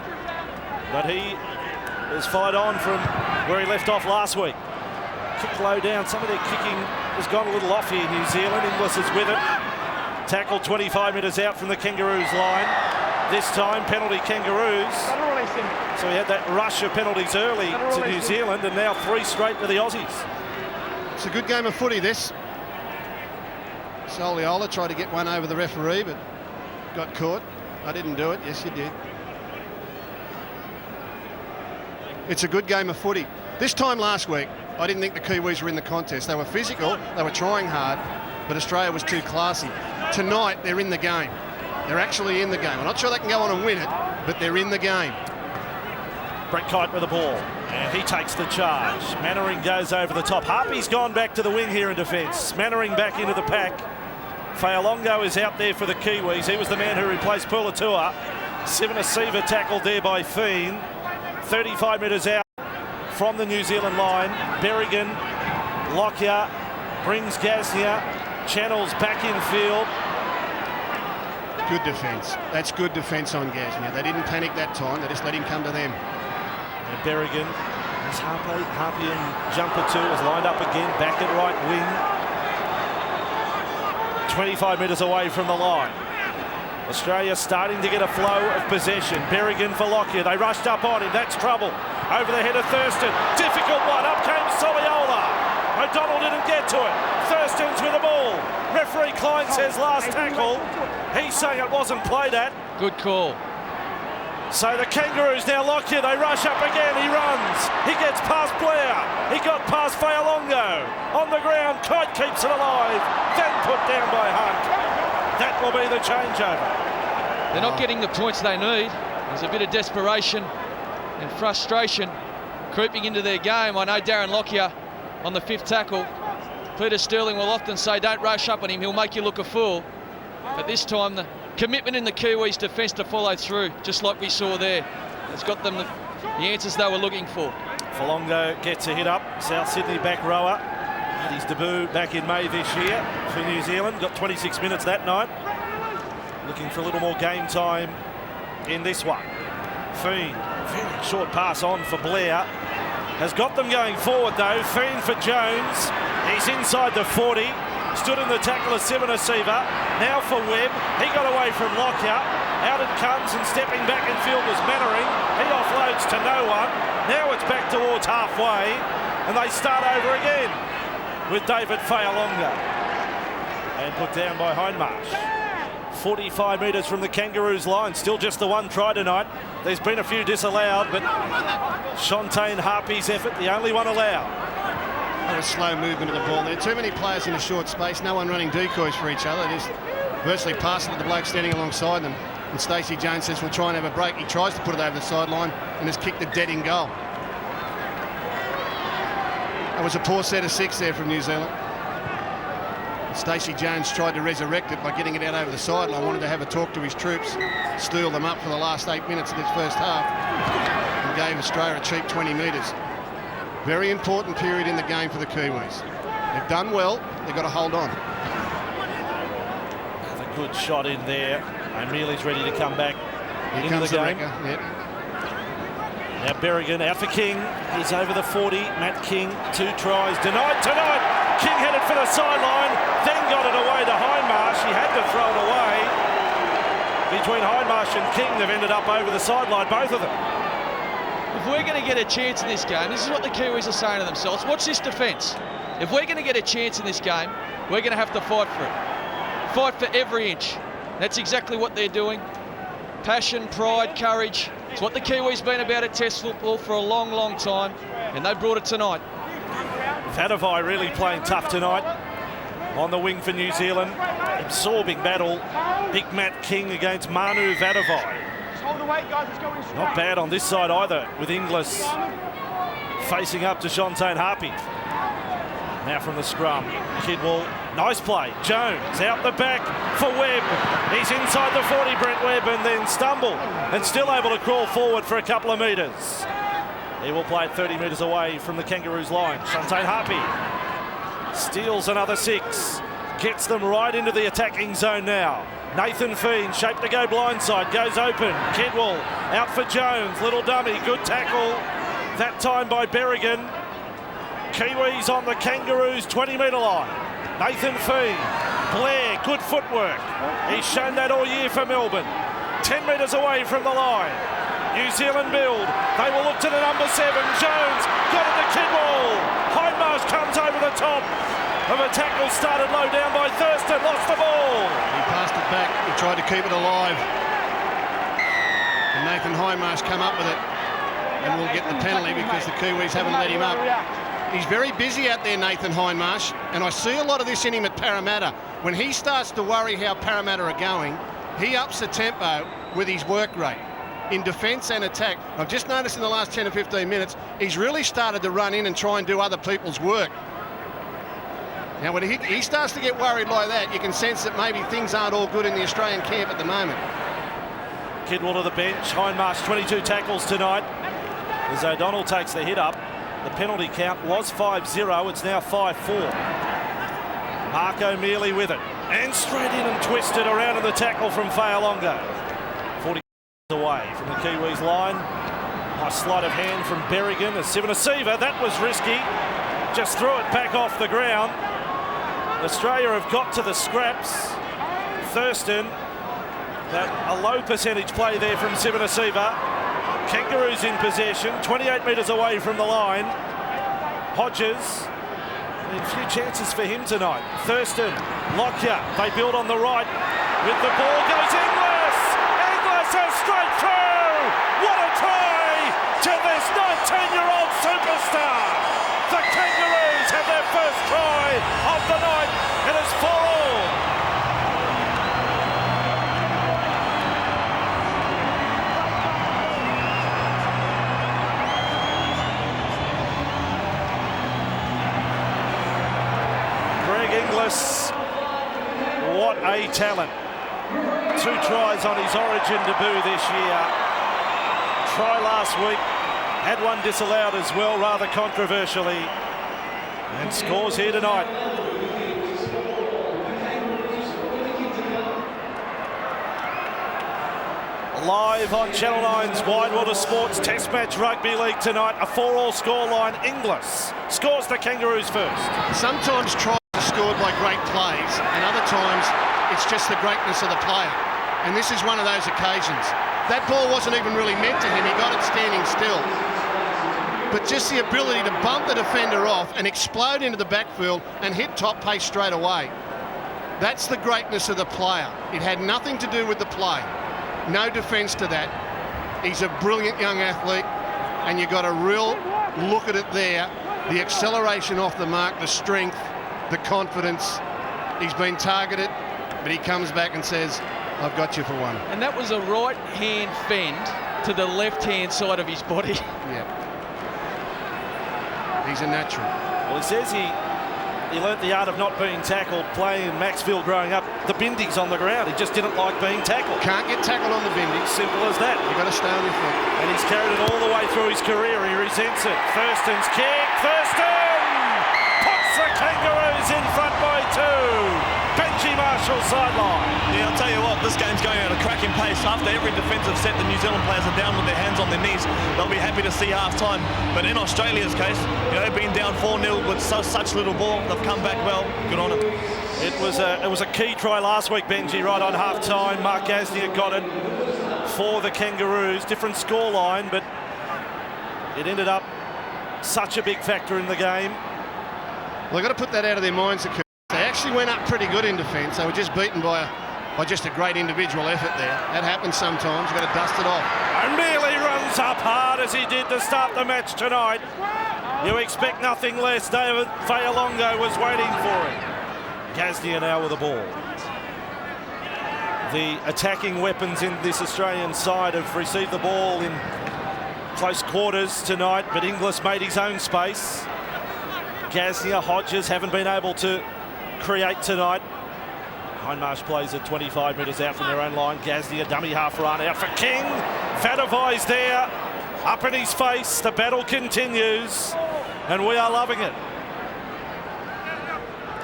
But he has followed on from where he left off last week. Kick low down. Some of their kicking has gone a little off here, New Zealand. Inglis is with it. Tackle 25 metres out from the Kangaroos line. this time penalty Kangaroos. Gotta release him. So we had that rush of penalties early to New Zealand, and now 3 straight to the Aussies. It's a good game of footy, this. Soliola tried to get one over the referee, but got caught. I didn't do it. Yes, you did. It's a good game of footy. This time last week, I didn't think the Kiwis were in the contest. They were physical, they were trying hard, but Australia was too classy. Tonight, they're in the game. They're actually in the game. I'm not sure they can go on and win it, but they're in the game. Brett Kite with the ball, and he takes the charge. Mannering goes over the top. Harpy's gone back to the wing here in defence. Mannering back into the pack. Fa'alongo is out there for the Kiwis. He was the man who replaced Pulatua. Siva tackled there by Fiend. 35 metres out from the New Zealand line. Berrigan, Lockyer, brings Gasnier, channels back in field. Good defence. That's good defence on Gasnier. They didn't panic that time. They just let him come to them. And Berrigan, as Harpy and Jumper 2 is lined up again, back at right wing. 25 metres away from the line. Australia starting to get a flow of possession. Berrigan for Lockyer. They rushed up on him. That's trouble. Over the head of Thurston. Difficult one. Up came Soliola. O'Donnell didn't get to it. Thurston's with the ball. Referee Klein says last tackle. He's saying it wasn't played at. Good call. So the Kangaroos now Lockyer. They rush up again. He runs. He gets past Blair. He got past Fa'alongo. On the ground. Kite keeps it alive. Then put down by Hunt. That will be the changeover. They're not getting the points they need. There's a bit of desperation and frustration creeping into their game. I know Darren Lockyer on the 5th tackle. Peter Sterling will often say, don't rush up on him, he'll make you look a fool. But this time, the commitment in the Kiwis defence to follow through, just like we saw there, has got them the answers they were looking for. Falongo gets a hit up. South Sydney back rower. Had his debut back in May this year for New Zealand. Got 26 minutes that night. Looking for a little more game time in this one. Fiend, very short pass on for Blair. Has got them going forward though. Fiend for Jones. He's inside the 40. Stood in the tackle of Siva. Now for Webb. He got away from Lockyer. Out it comes, and stepping back in field was Mannering. He offloads to no one. Now it's back towards halfway, and they start over again with David Fa'alongo. And put down by Hindmarsh. 45 metres from the Kangaroos line. Still just the one try tonight. There's been a few disallowed, but Shantaine Harpy's effort, the only one allowed. What a slow movement of the ball there. Too many players in a short space. No one running decoys for each other. Just virtually passing to the bloke standing alongside them. And Stacey Jones says, we'll try and have a break. He tries to put it over the sideline and has kicked it dead in goal. That was a poor set of 6 there from New Zealand. Stacey Jones tried to resurrect it by getting it out over the sideline. Wanted to have a talk to his troops, steel them up for the last 8 minutes of this first half, and gave Australia a cheap 20 metres. Very important period in the game for the Kiwis. They've done well, they've got to hold on. That's a good shot in there. O'Mealy's ready to come back into the game. Yep. Now Berrigan out for King. He's over the 40. Matt King, 2 tries. Denied tonight. King headed for the sideline, then got it away to Hindmarsh. He had to throw it away. Between Hindmarsh and King, they've ended up over the sideline, both of them. If we're going to get a chance in this game, this is what the Kiwis are saying to themselves. Watch this defence. If we're going to get a chance in this game, we're going to have to fight for it. Fight for every inch. That's exactly what they're doing. Passion, pride, courage. It's what the Kiwis been about at Test football for a long, long time, and they brought it tonight. Vadavai really playing tough tonight on the wing for New Zealand. Absorbing battle. Big Matt King against Manu Vadavai. Not bad on this side either, with Inglis facing up to Shantaine Harpy. Now from the scrum, Kidwell, nice play. Jones out the back for Webb. He's inside the 40, Brent Webb, and then stumble and still able to crawl forward for a couple of metres. He will play it 30 metres away from the Kangaroos line. Shantaine Harpy steals another 6. Gets them right into the attacking zone now. Nathan Fiend, shaped to go blindside, goes open. Kidwell out for Jones, little dummy, good tackle. That time by Berrigan. Kiwis on the Kangaroos 20-metre line. Nathan Fiend, Blair, good footwork. He's shown that all year for Melbourne. 10 metres away from the line. New Zealand build. They will look to the number 7. Jones got it to Kidwell. Hindmarsh comes over the top of a tackle started low down by Thurston. Lost the ball. He passed it back. He tried to keep it alive. And Nathan Hindmarsh come up with it. And will get the penalty because the Kiwis haven't let him up. He's very busy out there, Nathan Hindmarsh. And I see a lot of this in him at Parramatta. When he starts to worry how Parramatta are going, he ups the tempo with his work rate in defence and attack. I've just noticed in the last 10 or 15 minutes, he's really started to run in and try and do other people's work. Now, when he starts to get worried like that, you can sense that maybe things aren't all good in the Australian camp at the moment. Kidwell to the bench. Hindmarsh 22 tackles tonight as O'Donnell takes the hit up. The penalty count was 5-0. It's now 5-4. Mark O'Mealy with it. And straight in and twisted around in the tackle from Fa'alonga. 40 away from the Kiwis line. Nice sleight of hand from Berrigan. A Sivanasiva. That was risky. Just threw it back off the ground. Australia have got to the scraps. Thurston. A low percentage play there from Sivanasiva. Kangaroos in possession. 28 metres away from the line. Hodges. A few chances for him tonight. Thurston, Lockyer, they build on the right. With the ball goes Inglis! Inglis is straight through! What a try to this 19-year-old superstar! The Kangaroos have their first try of the night. It is 4-all. Inglis, what a talent. 2 tries on his Origin debut this year. Try last week, had one disallowed as well, rather controversially, and scores here tonight. Live on Channel 9's Widewater Sports Test Match Rugby League tonight, a 4-all scoreline. Inglis scores the Kangaroos first. Sometimes tries are scored by great plays, and other times it's just the greatness of the player. And this is one of those occasions. That ball wasn't even really meant to him. He got it standing still. But just the ability to bump the defender off and explode into the backfield and hit top pace straight away. That's the greatness of the player. It had nothing to do with the play. No defence to that. He's a brilliant young athlete, and you got a real look at it there. The acceleration off the mark, the strength, the confidence. He's been targeted, but he comes back and says, I've got you for one. And that was a right-hand fend to the left-hand side of his body. Yeah. He's a natural. Well, he says he learnt the art of not being tackled playing in Maxville growing up. The bindies on the ground. He just didn't like being tackled. Can't get tackled on the bindies. Simple as that. You've got to stay on your foot. And he's carried it all the way through his career. He resents it. Thurston's kick. Thurston puts the Kangaroos in front by 2. Benji Marshall sideline. Yeah, I'll tell you what, this game's going at a cracking pace. After every defensive set, the New Zealand players are down with their hands on their knees. They'll be happy to see half-time. But in Australia's case, being down 4-0 with such little ball, they've come back well. Good on them. It was a key try last week, Benji, right on half-time. Mark Gasnier got it for the Kangaroos. Different scoreline, but it ended up such a big factor in the game. Well, they've got to put that out of their minds. They actually went up pretty good in defence. They were just beaten by just a great individual effort there. That happens sometimes. You've got to dust it off. And Mealy runs up hard as he did to start the match tonight. You expect nothing less. David Fa'alonga was waiting for him. Gasnier now with the ball. The attacking weapons in this Australian side have received the ball in close quarters tonight, but Inglis made his own space. Gasnier, Hodges haven't been able to create tonight. Hindmarsh plays at 25 metres out from their own line. Gasnier, dummy half run out for King. Vadavai's there, up in his face. The battle continues, and we are loving it.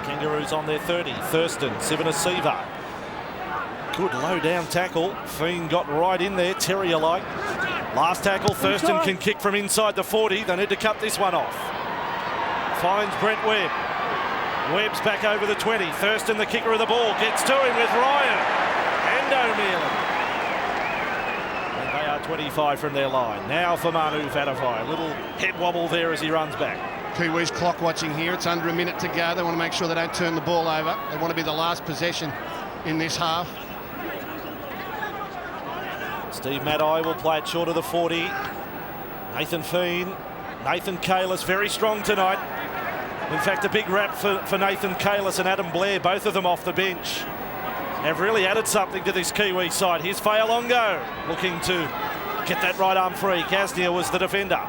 Kangaroos on their 30. Thurston, Sivanasiva. Good low down tackle. Fiend got right in there, terrier-like. Last tackle, Thurston can kick from inside the 40. They need to cut this one off. Finds Brent Webb. Webb's back over the 20. Thurston, the kicker of the ball, gets to him with Ryan and O'Mealy. 25 from their line. Now for Manu Vatuvei. A little head wobble there as he runs back. Kiwis clock watching here. It's under a minute to go. They want to make sure they don't turn the ball over. They want to be the last possession in this half. Steve Maddai will play it short of the 40. Nathan Feen, Nathan Kalis, very strong tonight. In fact, a big rap for Nathan Kalis and Adam Blair, both of them off the bench. Have really added something to this Kiwi side. Here's Fa'alongo looking to get that right arm free. Gasnier was the defender.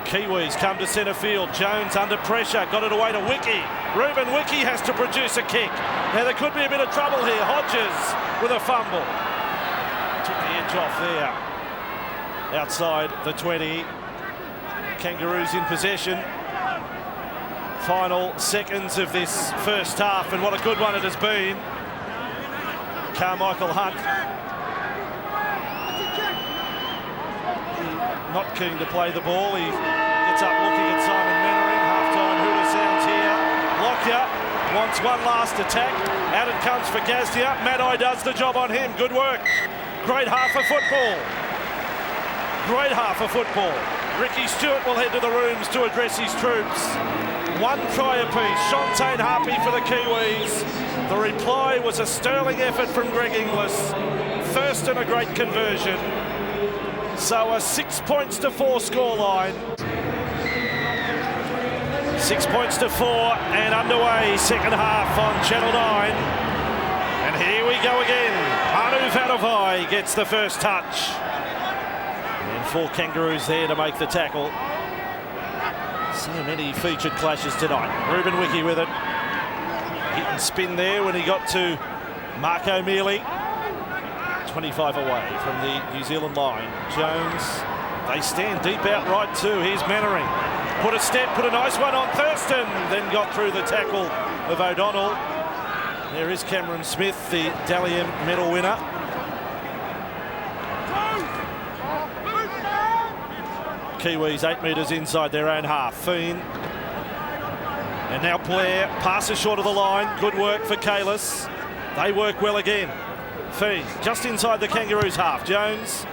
Kiwis come to centre field. Jones under pressure, got it away to Wiki. Ruben Wiki has to produce a kick. Now there could be a bit of trouble here. Hodges with a fumble. Took the edge off there. Outside the 20. Kangaroos in possession. Final seconds of this first half, and what a good one it has been. Carmichael Hunt. Not keen to play the ball. He gets up looking at Simon Mannering. Half-time hooter sounds here. Lockyer wants one last attack. Out it comes for Gasnier. Maddai does the job on him. Good work. Great half of football. Great half of football. Ricky Stewart will head to the rooms to address his troops. One try apiece. Shontaine Harpy for the Kiwis. The reply was a sterling effort from Greg Inglis. First and a great conversion. So a 6 points to 4 scoreline. 6 points to 4 and underway second half on Channel 9. And here we go again. Manu Vatuvei gets the first touch. And 4 Kangaroos there to make the tackle. So many featured clashes tonight. Ruben Wiki with it. Hit and spin there when he got to Mark O'Mealy. 25 away from the New Zealand line. Jones, they stand deep out right too. Here's Mannering. Put a step, put a nice one on Thurston, then got through the tackle of O'Donnell. There is Cameron Smith, the Dalian medal winner. Kiwis 8 metres inside their own half. Feen. And now Blair passes short of the line. Good work for Kalis. They work well again. Feen just inside the Kangaroos half. Jones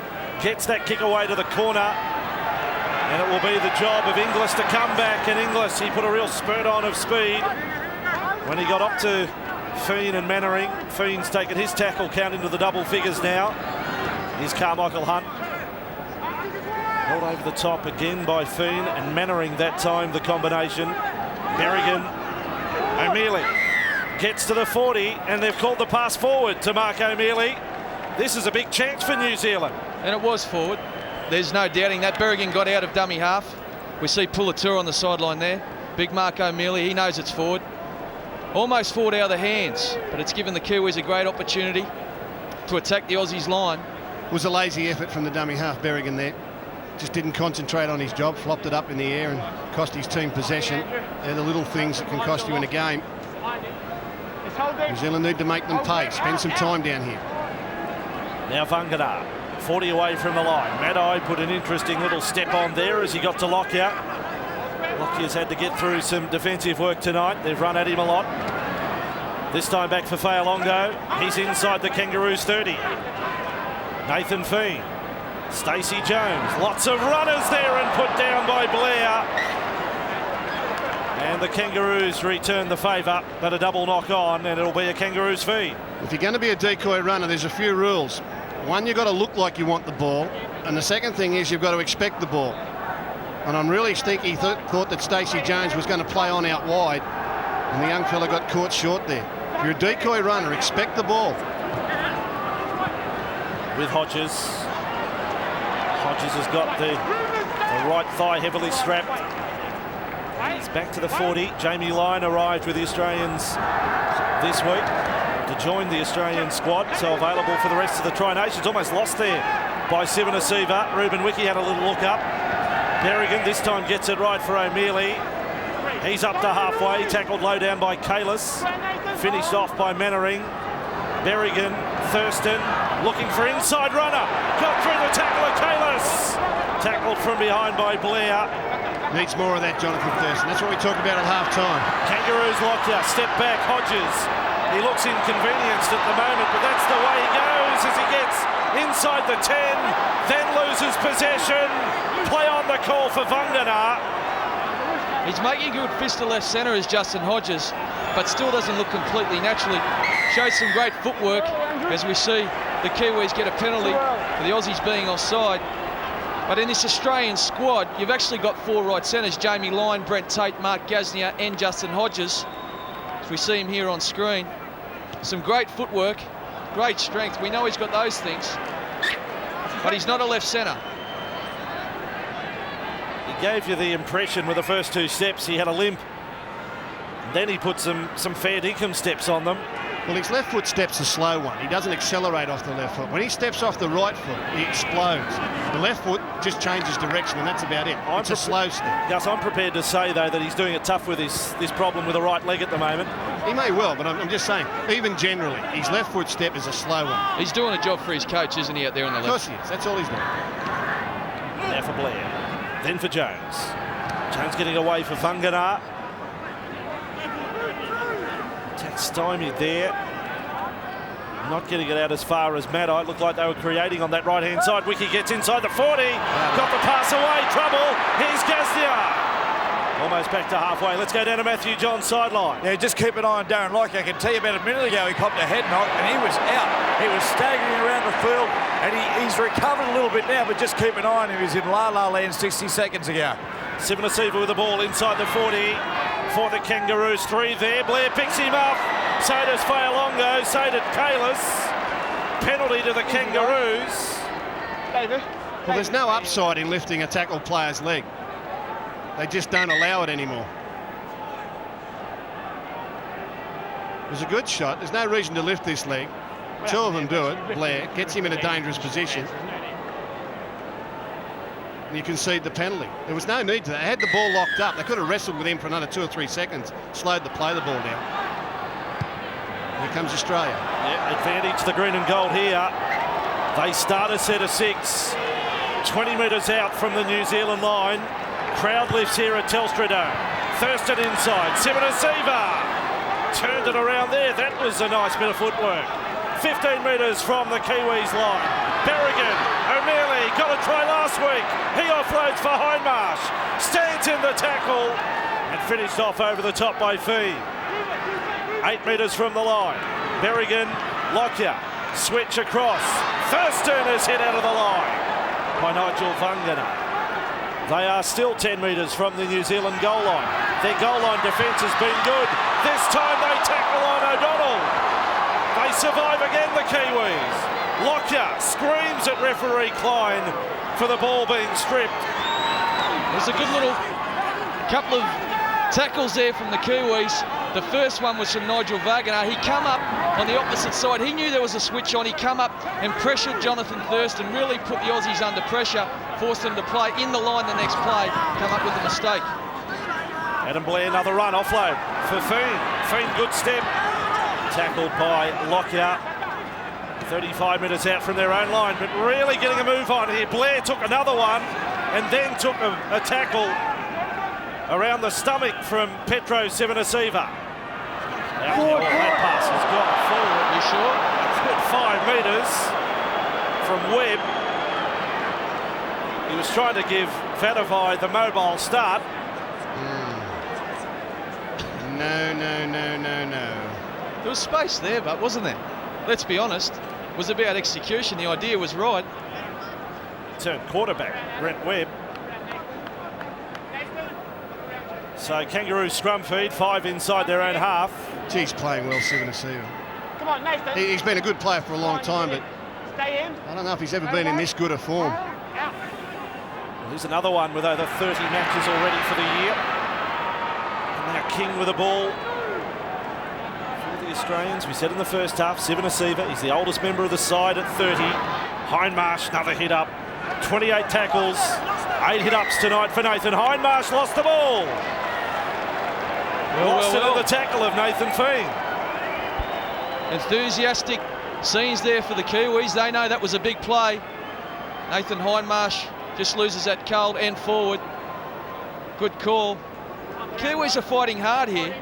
gets that kick away to the corner. And it will be the job of Inglis to come back. And Inglis, he put a real spurt on of speed when he got up to Feen and Mannering. Feen's taken his tackle count into the double figures now. Here's Carmichael Hunt. Held over the top again by Feen and Mannering that time, the combination. Berrigan, O'Mealy gets to the 40 and they've called the pass forward to Mark O'Mealy. This is a big chance for New Zealand. And it was forward. There's no doubting that. Berrigan got out of dummy half. We see Pulatura on the sideline there. Big Mark O'Mealy, he knows it's forward. Almost forward out of the hands, but it's given the Kiwis a great opportunity to attack the Aussies line. It was a lazy effort from the dummy half, Berrigan there. Just didn't concentrate on his job, flopped it up in the air and cost his team possession. They're the little things that can cost you in a game. New Zealand need to make them pay. Spend some time down here. Now Vangana, 40 away from the line. Maddai put an interesting little step on there as he got to Lockyer. Lockyer's had to get through some defensive work tonight. They've run at him a lot. This time back for Fa'alongo. He's inside the Kangaroos 30. Nathan Feen. Stacey Jones, lots of runners there and put down by Blair. And the Kangaroos return the favour, but a double knock on and it'll be a Kangaroos feed. If you're going to be a decoy runner, there's a few rules. One, you've got to look like you want the ball, and the second thing is you've got to expect the ball. And I'm really stinky thought that Stacey Jones was going to play on out wide, and the young fella got caught short there. If you're a decoy runner, expect the ball. With Hodges. Hodges has got the right thigh heavily strapped. He's back to the 40. Jamie Lyon arrived with the Australians this week to join the Australian squad, so available for the rest of the Tri Nations. Almost lost there by Sivanasiva. Ruben Wiki had a little look up. Berrigan this time gets it right for O'Mealy. He's up to halfway, tackled low down by Kalis. Finished off by Mannering. Berrigan, Thurston, looking for inside runner. Got through the tackle of Kalis. Tackled from behind by Blair. Needs more of that, Jonathan Thurston. That's what we talk about at half-time. Kangaroos locked out. Step back, Hodges. He looks inconvenienced at the moment, but that's the way he goes as he gets inside the 10, then loses possession. Play on the call for Vangana. He's making a good fist to left centre as Justin Hodges, but still doesn't look completely naturally. Shows some great footwork as we see the Kiwis get a penalty for the Aussies being offside. But in this Australian squad, you've actually got 4 right centres: Jamie Lyon, Brent Tate, Mark Gasnier and Justin Hodges. As we see him here on screen. Some great footwork, great strength. We know he's got those things, but he's not a left centre. He gave you the impression with the first 2 steps he had a limp. And then he put some fair dinkum steps on them. Well, his left foot step's a slow one. He doesn't accelerate off the left foot. When he steps off the right foot, he explodes. The left foot just changes direction, and that's about it. It's a slow step. Gus, I'm prepared to say, though, that he's doing it tough with this problem with the right leg at the moment. He may well, but I'm just saying, even generally, his left foot step is a slow one. He's doing a job for his coach, isn't he, out there on the left? Of course he is. That's all he's doing. Now for Blair. Then for Jones. Jones getting away for Vangana. Attack stymied there. Not getting it out as far as Maddai. It looked like they were creating on that right-hand side. Wiki gets inside the 40. Got the pass away. Trouble. Here's Gasnier. Almost back to halfway. Let's go down to Matthew John's sideline. Yeah, just keep an eye on Darren Lockyer. I can tell you about a minute ago he copped a head knock and he was out. He was staggering around the field and he's recovered a little bit now, but just keep an eye on him. He was in la-la land 60 seconds ago. Sivanasiva with the ball inside the 40 for the Kangaroos. 3 there. Blair picks him up. So does Fayalongo. So did Kalis. Penalty to the Kangaroos. Well, there's no upside in lifting a tackle player's leg. They just don't allow it anymore. It was a good shot. There's no reason to lift this leg. 2 of them do it. Blair gets him in a dangerous position. And you concede the penalty. There was no need to that. They had the ball locked up. They could have wrestled with him for another 2 or 3 seconds. Slowed the play the ball down. Here comes Australia. Yeah, advantage to the green and gold here. They start a set of 6. 20 metres out from the New Zealand line. Crowd lifts here at Telstra Dome. Thurston inside. Sivanasiva turned it around there. That was a nice bit of footwork. 15 metres from the Kiwis line. Berrigan, O'Mealy got a try last week. He offloads for Hindmarsh. Stands in the tackle and finished off over the top by Fee. 8 metres from the line. Berrigan, Lockyer, switch across. Thurston is hit out of the line by Nigel Vangana. They are still 10 metres from the New Zealand goal line. Their goal line defence has been good. This time they tackle on O'Donnell. They survive again, the Kiwis. Lockyer screams at referee Klein for the ball being stripped. There's a good little couple of tackles there from the Kiwis. The first one was from Nigel Vangana. He come up on the opposite side. He knew there was a switch on. He come up and pressured Jonathan Thurston, really put the Aussies under pressure, forced them to play in the line the next play, come up with a mistake. Adam Blair, another run, offload for Feen. Feen, good step. Tackled by Lockyer. 35 metres out from their own line, but really getting a move on here. Blair took another one and then took a tackle around the stomach from Petro Sivanasiva. That pass has gone forward. You sure? A good 5 metres from Webb. He was trying to give Vadavai the mobile start. No. There was space there, but wasn't there? Let's be honest. It was about execution. The idea was right. Turn quarterback, Brent Webb. So Kangaroos scrum feed, 5 inside their own half. Geez, playing well, Sivanasiva. Come on, Nathan. He's been a good player for a long time, but Stay in. I don't know if he's ever been in this good a form. Out. Well, here's another one with over 30 matches already for the year. And now King with the ball. For the Australians, we said in the first half, Sivanasiva, he's the oldest member of the side at 30. Hindmarsh, another hit up. 28 tackles, 8 hit-ups tonight for Nathan. Hindmarsh lost the ball. Lost it in the tackle of Nathan Feen. Enthusiastic scenes there for the Kiwis. They know that was a big play. Nathan Hindmarsh just loses that cold end forward. Good call. Kiwis are fighting hard here.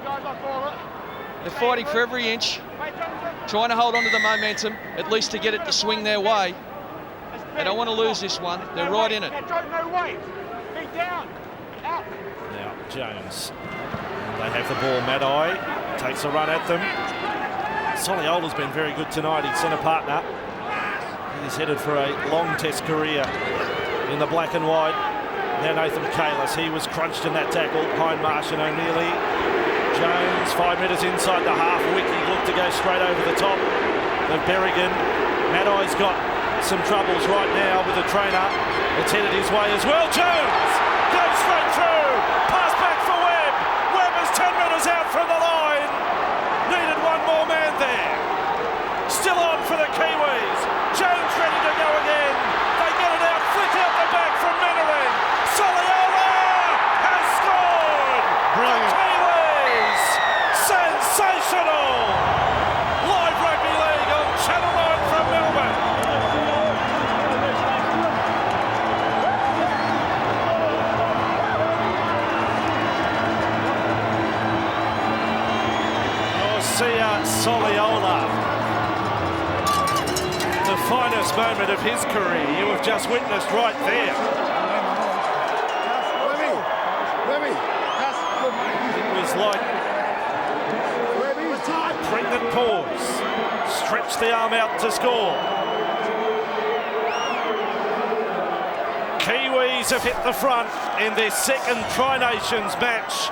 They're fighting for every inch, trying to hold on to the momentum, at least to get it to swing their way. They don't want to lose this one. They're right in it. No weight. Feet down. Out. Now Jones. They have the ball. Maddai takes a run at them. Soliola's been very good tonight. His centre partner. He's headed for a long test career in the black and white. Now Nathan Kalis. He was crunched in that tackle. Hindmarsh and O'Neilly. Jones 5 metres inside the half. Wiki looked to go straight over the top of Berrigan. Maddai's got some troubles right now with the trainer. It's headed his way as well. Jones goes straight through. Pass back for Webb. Webb is 10 metres out from the line. Needed one more man there. Still on for the Kiwis. Jones ready to go again. They get it out. Flick out the back from Mannering. Soliola has scored. Brilliant. The Kiwis. Sensational. Live Rugby League on Channel 9 from Melbourne. Soliola, the finest moment of his career you have just witnessed right there. It was like a pregnant pause. Stretched the arm out to score. Kiwis have hit the front in their second Tri-Nations match.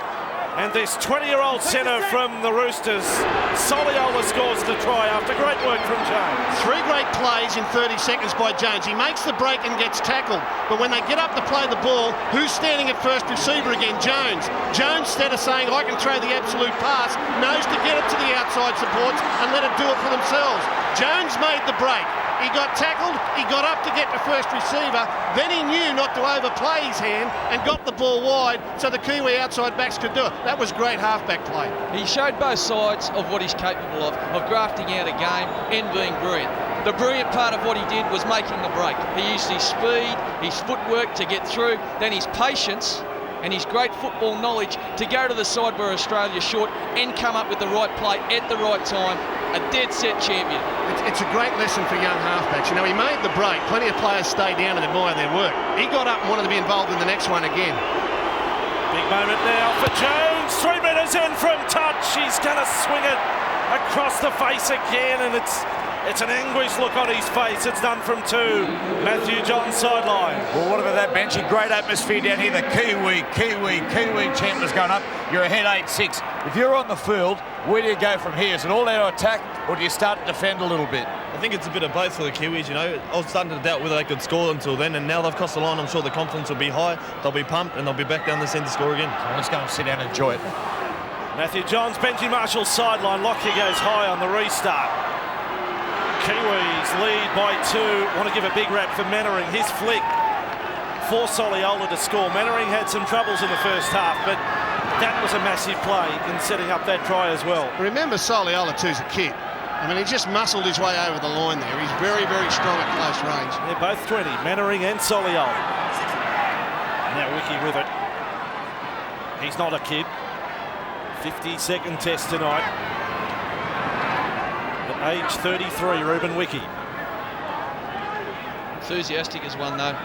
And this 20-year-old centre from the Roosters, Soliola scores the try after great work from Jones. 3 great plays in 30 seconds by Jones. He makes the break and gets tackled. But when they get up to play the ball, who's standing at first receiver again? Jones. Jones, instead of saying, I can throw the absolute pass, knows to get it to the outside supports and let it do it for themselves. Jones made the break. He got tackled, he got up to get to first receiver, then he knew not to overplay his hand and got the ball wide so the Kiwi outside backs could do it. That was great halfback play. He showed both sides of what he's capable of grafting out a game and being brilliant. The brilliant part of what he did was making the break. He used his speed, his footwork to get through, then his patience and his great football knowledge to go to the side where Australia's short and come up with the right play at the right time. A dead set champion. It's a great lesson for young halfbacks. You know, he made the break. Plenty of players stayed down and admire their work. He got up and wanted to be involved in the next one again. Big moment now for Jones. 3 metres in from touch. He's going to swing it across the face again, and it's an anguished look on his face. It's done from 2. Matthew John sideline. Well, what about that, Benchy? Great atmosphere down here. The Kiwi champions going up. You're ahead 8-6. If you're on the field, where do you go from here? Is it all out attack, or do you start to defend a little bit? I think it's a bit of both for the Kiwis, you know. I was starting to doubt whether they could score until then, and now they've crossed the line. I'm sure the confidence will be high. They'll be pumped, and they'll be back down the centre score again. Let's go and sit down and enjoy it. Matthew Johns, Benji Marshall sideline. Lockyer goes high on the restart. Kiwis lead by 2. Want to give a big rap for Mannering. His flick for Soliola to score. Mannering had some troubles in the first half, but that was a massive play in setting up that try as well. Remember, Soliola too's a kid. I mean, he just muscled his way over the line there. He's very, very strong at close range. They're both 20, Mannering and Soliola. Now Wiki with it. He's not a kid. 52nd test tonight. At age 33, Ruben Wiki. Enthusiastic as one, though.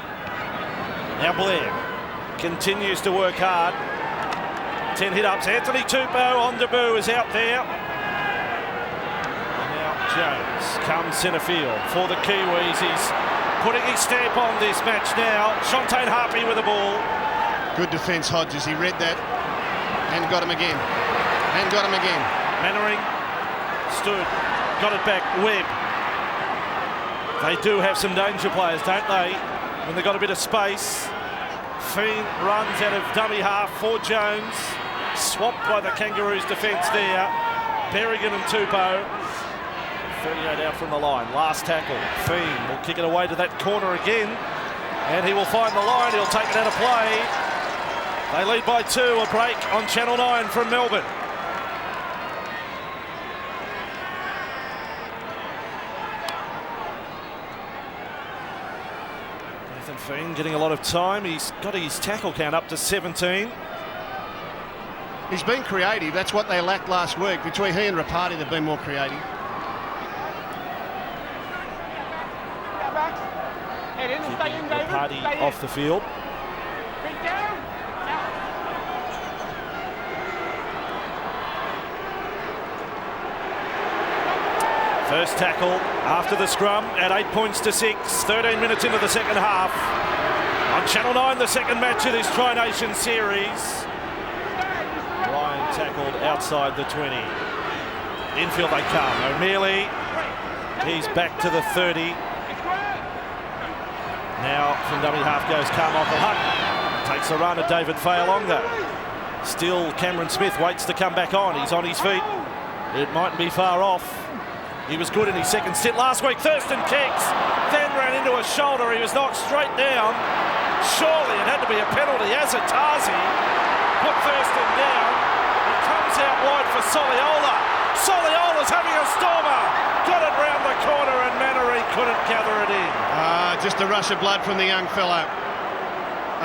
Now Blair continues to work hard. 10 hit-ups. Anthony Tupou on debut is out there. And now Jones comes centre field for the Kiwis. He's putting his stamp on this match now. Shontaine Harpy with the ball. Good defence, Hodges. He read that and got him again. And got him again. Mannering stood. Got it back. Webb. They do have some danger players, don't they? When they've got a bit of space. Fiend runs out of dummy half for Jones. Swamped by the Kangaroos defence there. Berrigan and Tupou. 38 out from the line. Last tackle. Fiend will kick it away to that corner again. And he will find the line. He'll take it out of play. They lead by 2. A break on Channel 9 from Melbourne. Nathan Fiend getting a lot of time. He's got his tackle count up to 17. He's been creative. That's what they lacked last week. Between he and Rapati, they've been more creative. Head keeping the party off the field. Feet down. Out. First tackle after the scrum at 8 points to 6. 13 minutes into the second half. On Channel 9, the second match of this Tri-Nation series. Ryan tackled outside the 20. Infield they come. O'Mealy, he's back to the 30. Now from dummy half goes Carmichael Hunt. Takes a run at David Fayalonga. Still Cameron Smith waits to come back on. He's on his feet. It mightn't be far off. He was good in his second stint last week. Thurston kicks, then ran into a shoulder. He was knocked straight down. Surely it had to be a penalty. Azatazi put Thurston down. It comes out wide for Soliola. Soliola's having a stormer. Got it round the corner and Mannery couldn't gather it in. Just a rush of blood from the young fellow.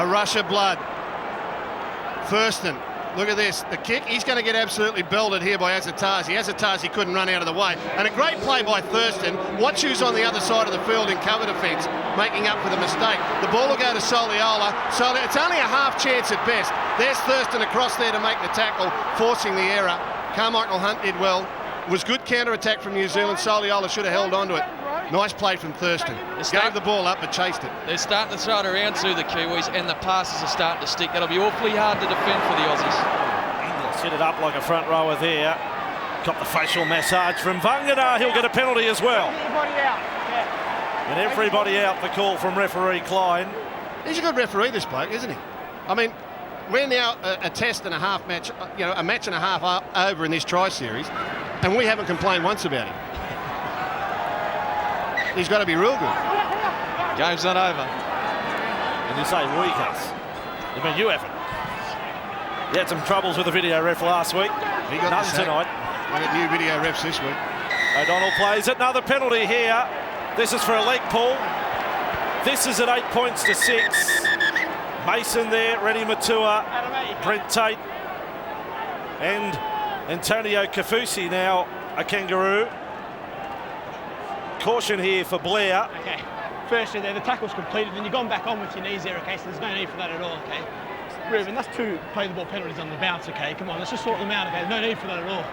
A rush of blood. Thurston, look at this. The kick, he's going to get absolutely belted here by Azatazi. Azatazi couldn't run out of the way. And a great play by Thurston. Watch who's on the other side of the field in cover defence, making up for the mistake. The ball will go to Soliola. It's only a half chance at best. There's Thurston across there to make the tackle, forcing the error. Carmichael Hunt did well. It was good counter-attack from New Zealand. Soliola should have held on to it. Nice play from Thurston. Gave the ball up but chased it. They're starting to throw it around to the Kiwis, and the passes are starting to stick. That'll be awfully hard to defend for the Aussies. Inglis hit it up like a front rower there. Got the facial massage from Vangana. He'll get a penalty as well. Everybody out. Yeah. And everybody out, the call from referee Klein. He's a good referee, this bloke, isn't he? I mean, we're now a test and a half match, a match and a half over in this tri-series, and we haven't complained once about him. He's got to be real good. Game's not over. And you say we, Gus. I mean, you haven't. You had some troubles with the video ref last week. He got none tonight. We got new video refs this week. O'Donnell plays another penalty here. This is for a leg pull. This is at 8 points to 6. Mason there, Rennie Matua, Brent Tate, and Antonio Kafusi now a Kangaroo. Caution here for Blair. Okay, firstly there, the tackle's completed, and you've gone back on with your knees there, okay, so there's no need for that at all, okay? Ruben, that's 2 play the ball penalties on the bounce, okay? Come on, let's just sort them out, okay? There's no need for that at all.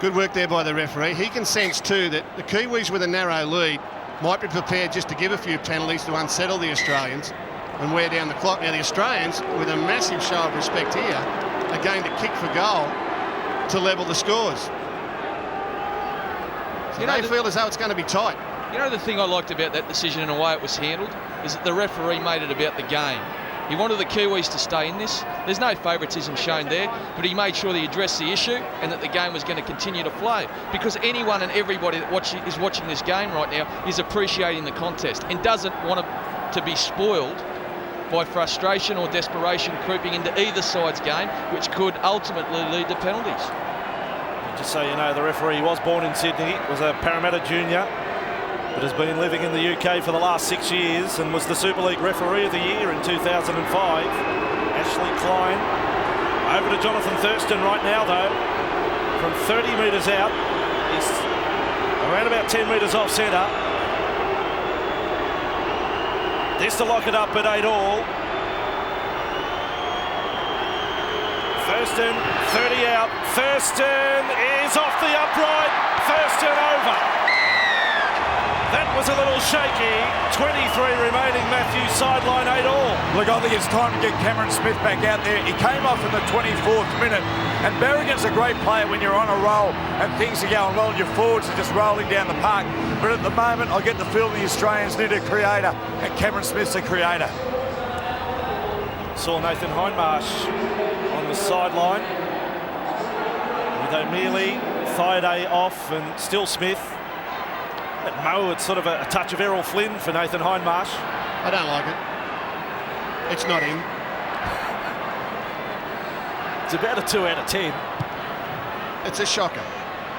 Good work there by the referee. He can sense too that the Kiwis with a narrow lead might be prepared just to give a few penalties to unsettle the Australians and wear down the clock. Now the Australians, with a massive show of respect here, are going to kick for goal to level the scores. So they feel as though it's going to be tight. You know, the thing I liked about that decision and the way it was handled is that the referee made it about the game. He wanted the Kiwis to stay in this. There's no favouritism shown there, but he made sure that he addressed the issue and that the game was going to continue to flow. Because anyone and everybody that is watching this game right now is appreciating the contest and doesn't want to be spoiled by frustration or desperation creeping into either side's game, which could ultimately lead to penalties. Just so you know, the referee was born in Sydney, was a Parramatta junior, but has been living in the UK for the last 6 years and was the Super League Referee of the Year in 2005. Ashley Klein. Over to Jonathan Thurston right now, though. From 30 metres out. He's around about 10 metres off centre. This to lock it up at 8-all. Thurston, 30 out. Thurston is off the upright. Thurston over. That was a little shaky. 23 remaining. Matthews sideline 8-all. Look, I think it's time to get Cameron Smith back out there. He came off in the 24th minute. And Berrigan's a great player when you're on a roll and things are going well and your forwards are just rolling down the park. But at the moment, I get the feeling the Australians need a creator, and Cameron Smith's a creator. Saw Nathan Hindmarsh on the sideline with O'Mealy, Thaiday off, and still Smith. At Mo, it's sort of a touch of Errol Flynn for Nathan Hindmarsh. I don't like it. It's not him. It's about a 2 out of 10. It's a shocker.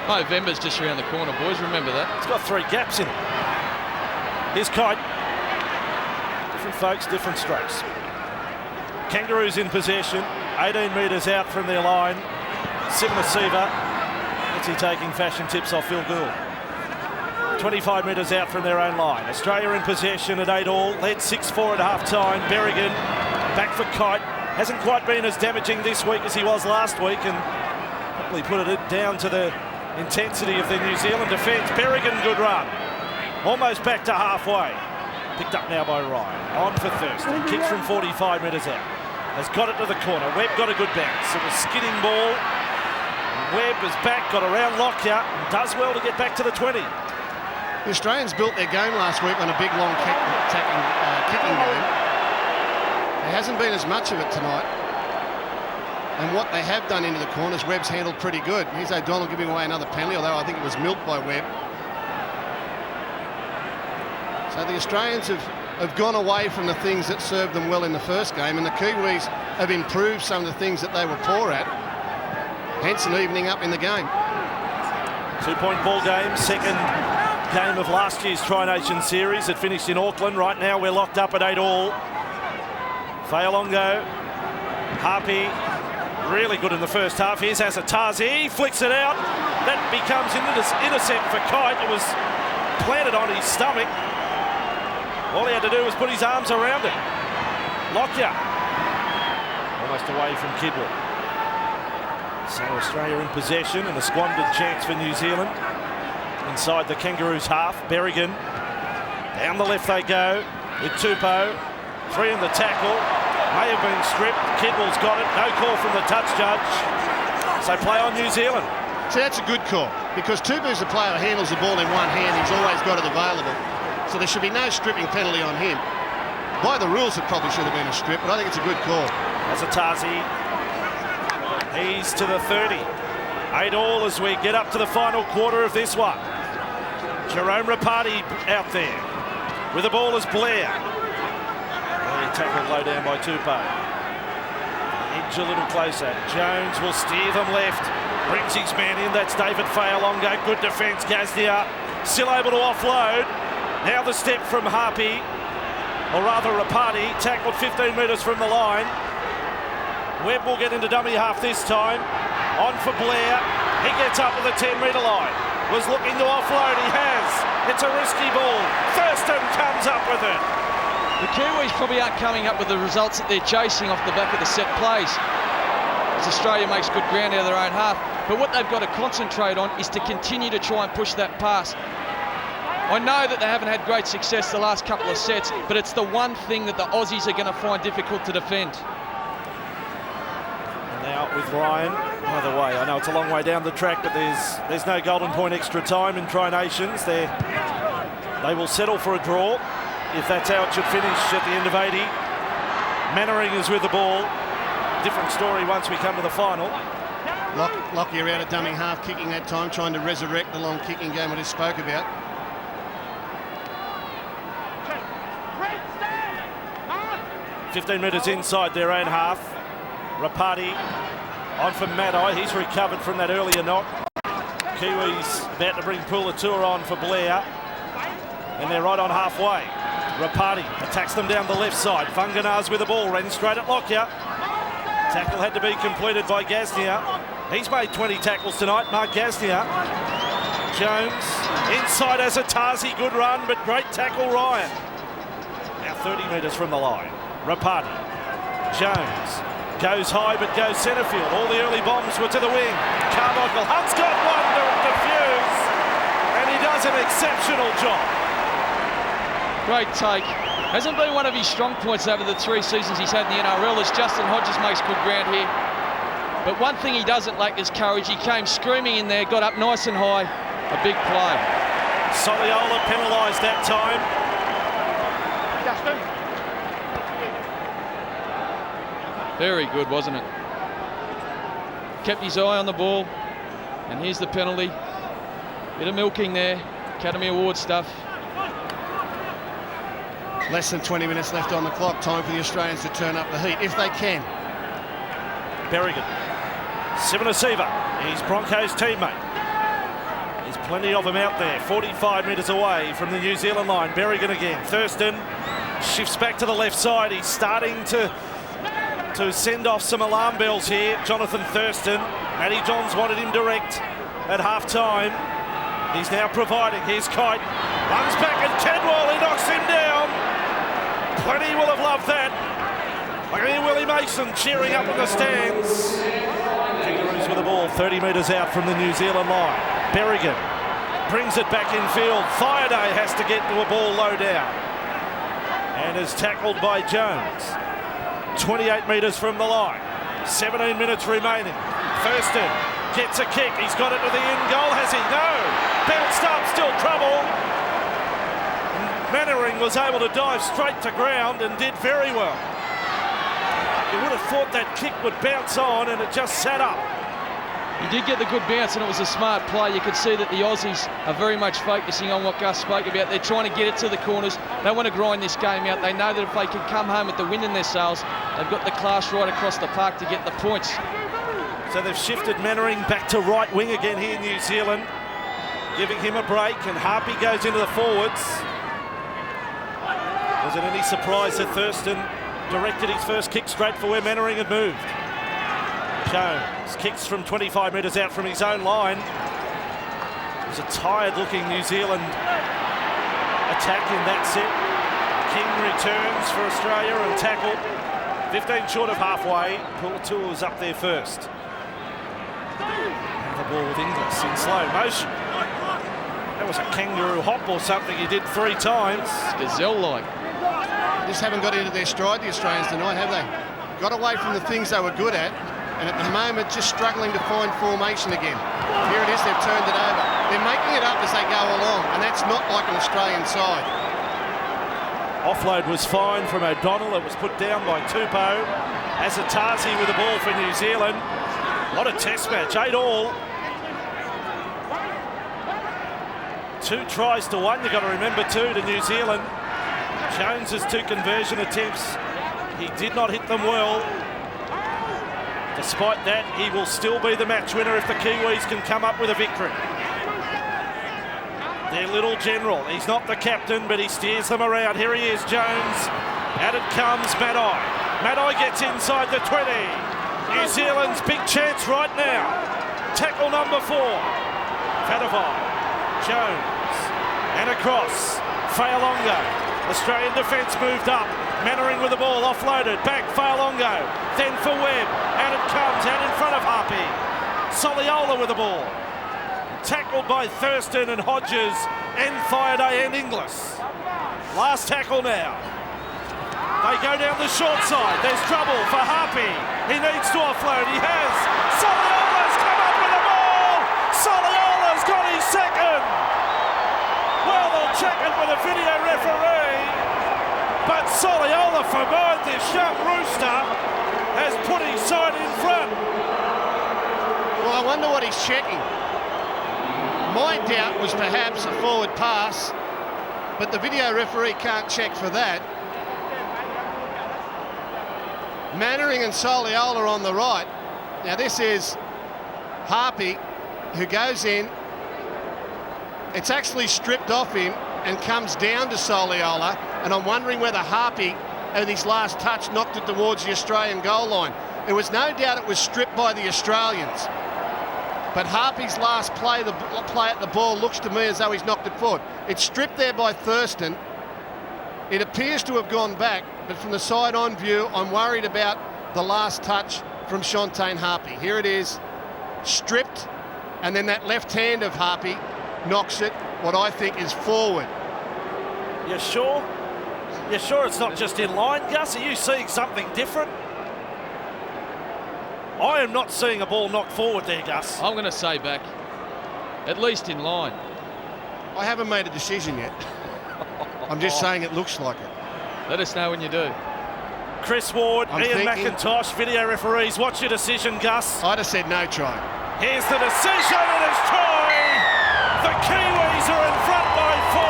November's just around the corner, boys. Remember that. It's got 3 gaps in it. Here's Kite. Different folks, different strokes. Kangaroos in possession. 18 metres out from their line. Simon Seaver. What's he taking fashion tips off Phil Gould? 25 metres out from their own line. Australia in possession at 8-all, led 6-4 at half-time. Berrigan back for Kite. Hasn't quite been as damaging this week as he was last week, and probably put it down to the intensity of the New Zealand defence. Berrigan, good run. Almost back to halfway. Picked up now by Ryan. On for Thurston. Kicks from 45 metres out. Has got it to the corner. Webb got a good bounce. It was skidding ball. Webb is back, got around Lockyer, and does well to get back to the 20. The Australians built their game last week on a big long kicking game. There hasn't been as much of it tonight. And what they have done into the corners, Webb's handled pretty good. Here's O'Donnell giving away another penalty, although I think it was milked by Webb. So the Australians have gone away from the things that served them well in the first game, and the Kiwis have improved some of the things that they were poor at, hence an evening up in the game. 2-point ball game, second game of last year's Tri-Nation series. It finished in Auckland. Right now we're locked up at 8-all. Fa'alongo, Harpy, really good in the first half. Here's Asatazi, flicks it out. That becomes an intercept for Kite. It was planted on his stomach. All he had to do was put his arms around it. Lockyer, almost away from Kidwell. So Australia in possession, and a squandered chance for New Zealand. Inside the Kangaroos half, Berrigan. Down the left they go with Tupou. 3 in the tackle. May have been stripped. Kidwell's got it. No call from the touch judge. So play on New Zealand. See, that's a good call, because Tupou's the player who handles the ball in one hand. He's always got it available. So there should be no stripping penalty on him. By the rules, it probably should have been a strip, but I think it's a good call. Asatazi, he's to the 30. 8-all as we get up to the final quarter of this one. Jerome Rapati out there. With the ball is Blair. Blair tackled low down by Tupou. Edge a little closer. Jones will steer them left. Brings his man in. That's David Fa'alongo. Good defence. Gaznia still able to offload. Now the step from Harpy, or rather Rapati, tackled 15 metres from the line. Webb will get into dummy half this time. On for Blair. He gets up to the 10-metre line. Was looking to offload. He has. It's a risky ball. Thurston comes up with it. The Kiwis probably aren't coming up with the results that they're chasing off the back of the set plays, as Australia makes good ground out of their own half. But what they've got to concentrate on is to continue to try and push that pass. I know that they haven't had great success the last couple of sets, but it's the one thing that the Aussies are going to find difficult to defend. And now with Ryan. By the way, I know it's a long way down the track, but there's no golden point extra time in Tri-Nations. They will settle for a draw if that's how it should finish at the end of 80. Mannering is with the ball. Different story once we come to the final. Lockyer out of dummy half, kicking that time, trying to resurrect the long kicking game I just spoke about. Stand! 15 metres inside their own half. Rapati on for Maddai. He's recovered from that earlier knock. Kiwis about to bring Pulatua on for Blair. And they're right on halfway. Rapati attacks them down the left side. Vanganar's with the ball, ran straight at Lockyer. Tackle had to be completed by Gaznia. He's made 20 tackles tonight, Mark Gaznia. Jones inside Asatazi, good run, but great tackle Ryan. Now 30 metres from the line. Rapati. Jones goes high but goes centre field. All the early bombs were to the wing. Carmichael Hunt's got one to defuse, and he does an exceptional job. Great take. Hasn't been one of his strong points over the 3 seasons he's had in the NRL, as Justin Hodges makes good ground here. But one thing he doesn't lack is courage. He came screaming in there, got up nice and high. A big play. Soliola penalised that time. Justin. Very good, wasn't it? Kept his eye on the ball. And here's the penalty. Bit of milking there. Academy Award stuff. Less than 20 minutes left on the clock. Time for the Australians to turn up the heat, if they can. Berrigan. Sivanasiva, he's Broncos' teammate. There's plenty of them out there. 45 metres away from the New Zealand line. Berrigan again. Thurston shifts back to the left side. He's starting to send off some alarm bells here. Jonathan Thurston. Matty Johns wanted him direct at half-time. He's now providing. Here's Kite. Runs back and Kedwell, he knocks him down. Plenty will have loved that. I can hear Willie Mason cheering up in the stands. Kangaroos with the ball 30 metres out from the New Zealand line. Berrigan brings it back in field. Fireday has to get to a ball low down. And is tackled by Jones. 28 metres from the line. 17 minutes remaining. Thurston gets a kick. He's got it to the end goal. Has he? No. Bounced up. Still trouble. Mannering was able to dive straight to ground and did very well. You would have thought that kick would bounce on and it just sat up. He did get the good bounce and it was a smart play. You could see that the Aussies are very much focusing on what Gus spoke about. They're trying to get it to the corners. They want to grind this game out. They know that if they can come home with the win in their sails, they've got the class right across the park to get the points. So they've shifted Mannering back to right wing again here in New Zealand, giving him a break, and Harpy goes into the forwards. Was it any surprise that Thurston directed his first kick straight for where Mannering had moved? Jones kicks from 25 metres out from his own line. It was a tired-looking New Zealand attack in that set. King returns for Australia and tackled. 15 short of halfway. Pulatua was up there first. The ball with Inglis in slow motion. That was a kangaroo hop or something he did 3 times. Gazelle-like. Just haven't got into their stride, the Australians, tonight, have they? Got away from the things they were good at, and at the moment just struggling to find formation again. Here it is, they've turned it over. They're making it up as they go along, and that's not like an Australian side. Offload was fine from O'Donnell. It was put down by Tupou. Azatazi with the ball for New Zealand. What a test match, 8 all. 2 tries to 1, you've got to remember, 2 to New Zealand. Jones's 2 conversion attempts, he did not hit them well. Despite that, he will still be the match winner if the Kiwis can come up with a victory. Their little general, he's not the captain, but he steers them around. Here he is, Jones. Out it comes, Maddai. Maddai gets inside the 20. New Zealand's big chance right now. Tackle number 4. Vadavai. Jones. And across. Fa'alongo. Australian defence moved up. Mannering with the ball, offloaded. Back, Fa'alongo. Then for Webb. Out it comes, out in front of Harpy. Soliola with the ball. Tackled by Thurston and Hodges and Fireday and Inglis. Last tackle now. They go down the short side. There's trouble for Harpy. He needs to offload. He has. Soliola's come up with the ball. Soliola's got his second. Well, they'll check it with a video referee. But Soliola, for mine, this young rooster, has put his side in front. Well, I wonder what he's checking. My doubt was perhaps a forward pass, but the video referee can't check for that. Mannering and Soliola on the right. Now this is Harpy, who goes in. It's actually stripped off him and comes down to Soliola, and I'm wondering whether Harpy, at his last touch, knocked it towards the Australian goal line. There was no doubt it was stripped by the Australians. But Harpy's last play at the ball looks to me as though he's knocked it forward. It's stripped there by Thurston. It appears to have gone back, but from the side-on view, I'm worried about the last touch from Shontane Harpy. Here it is, stripped, and then that left hand of Harpy knocks it, what I think is forward. You sure? You sure it's not just in line, Gus? Are you seeing something different? I am not seeing a ball knocked forward there, Gus. I'm going to say back. At least in line. I haven't made a decision yet. I'm just saying it looks like it. Let us know when you do. Chris Ward, Ian McIntosh, video referees. What's your decision, Gus? I'd have said no try. Here's the decision, and it's try. The Kiwis are in front by 4.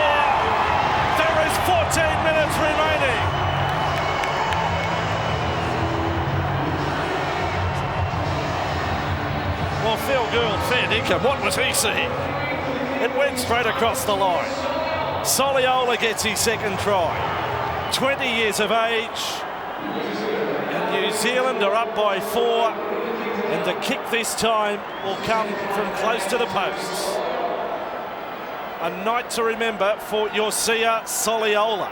There is 14 minutes remaining. Well, Phil Gould, fair dinkum. What was he seeing? It went straight across the line. Soliola gets his second try. 20 years of age. And New Zealand are up by 4. And the kick this time will come from close to the posts. A night to remember for Yosia Soliola.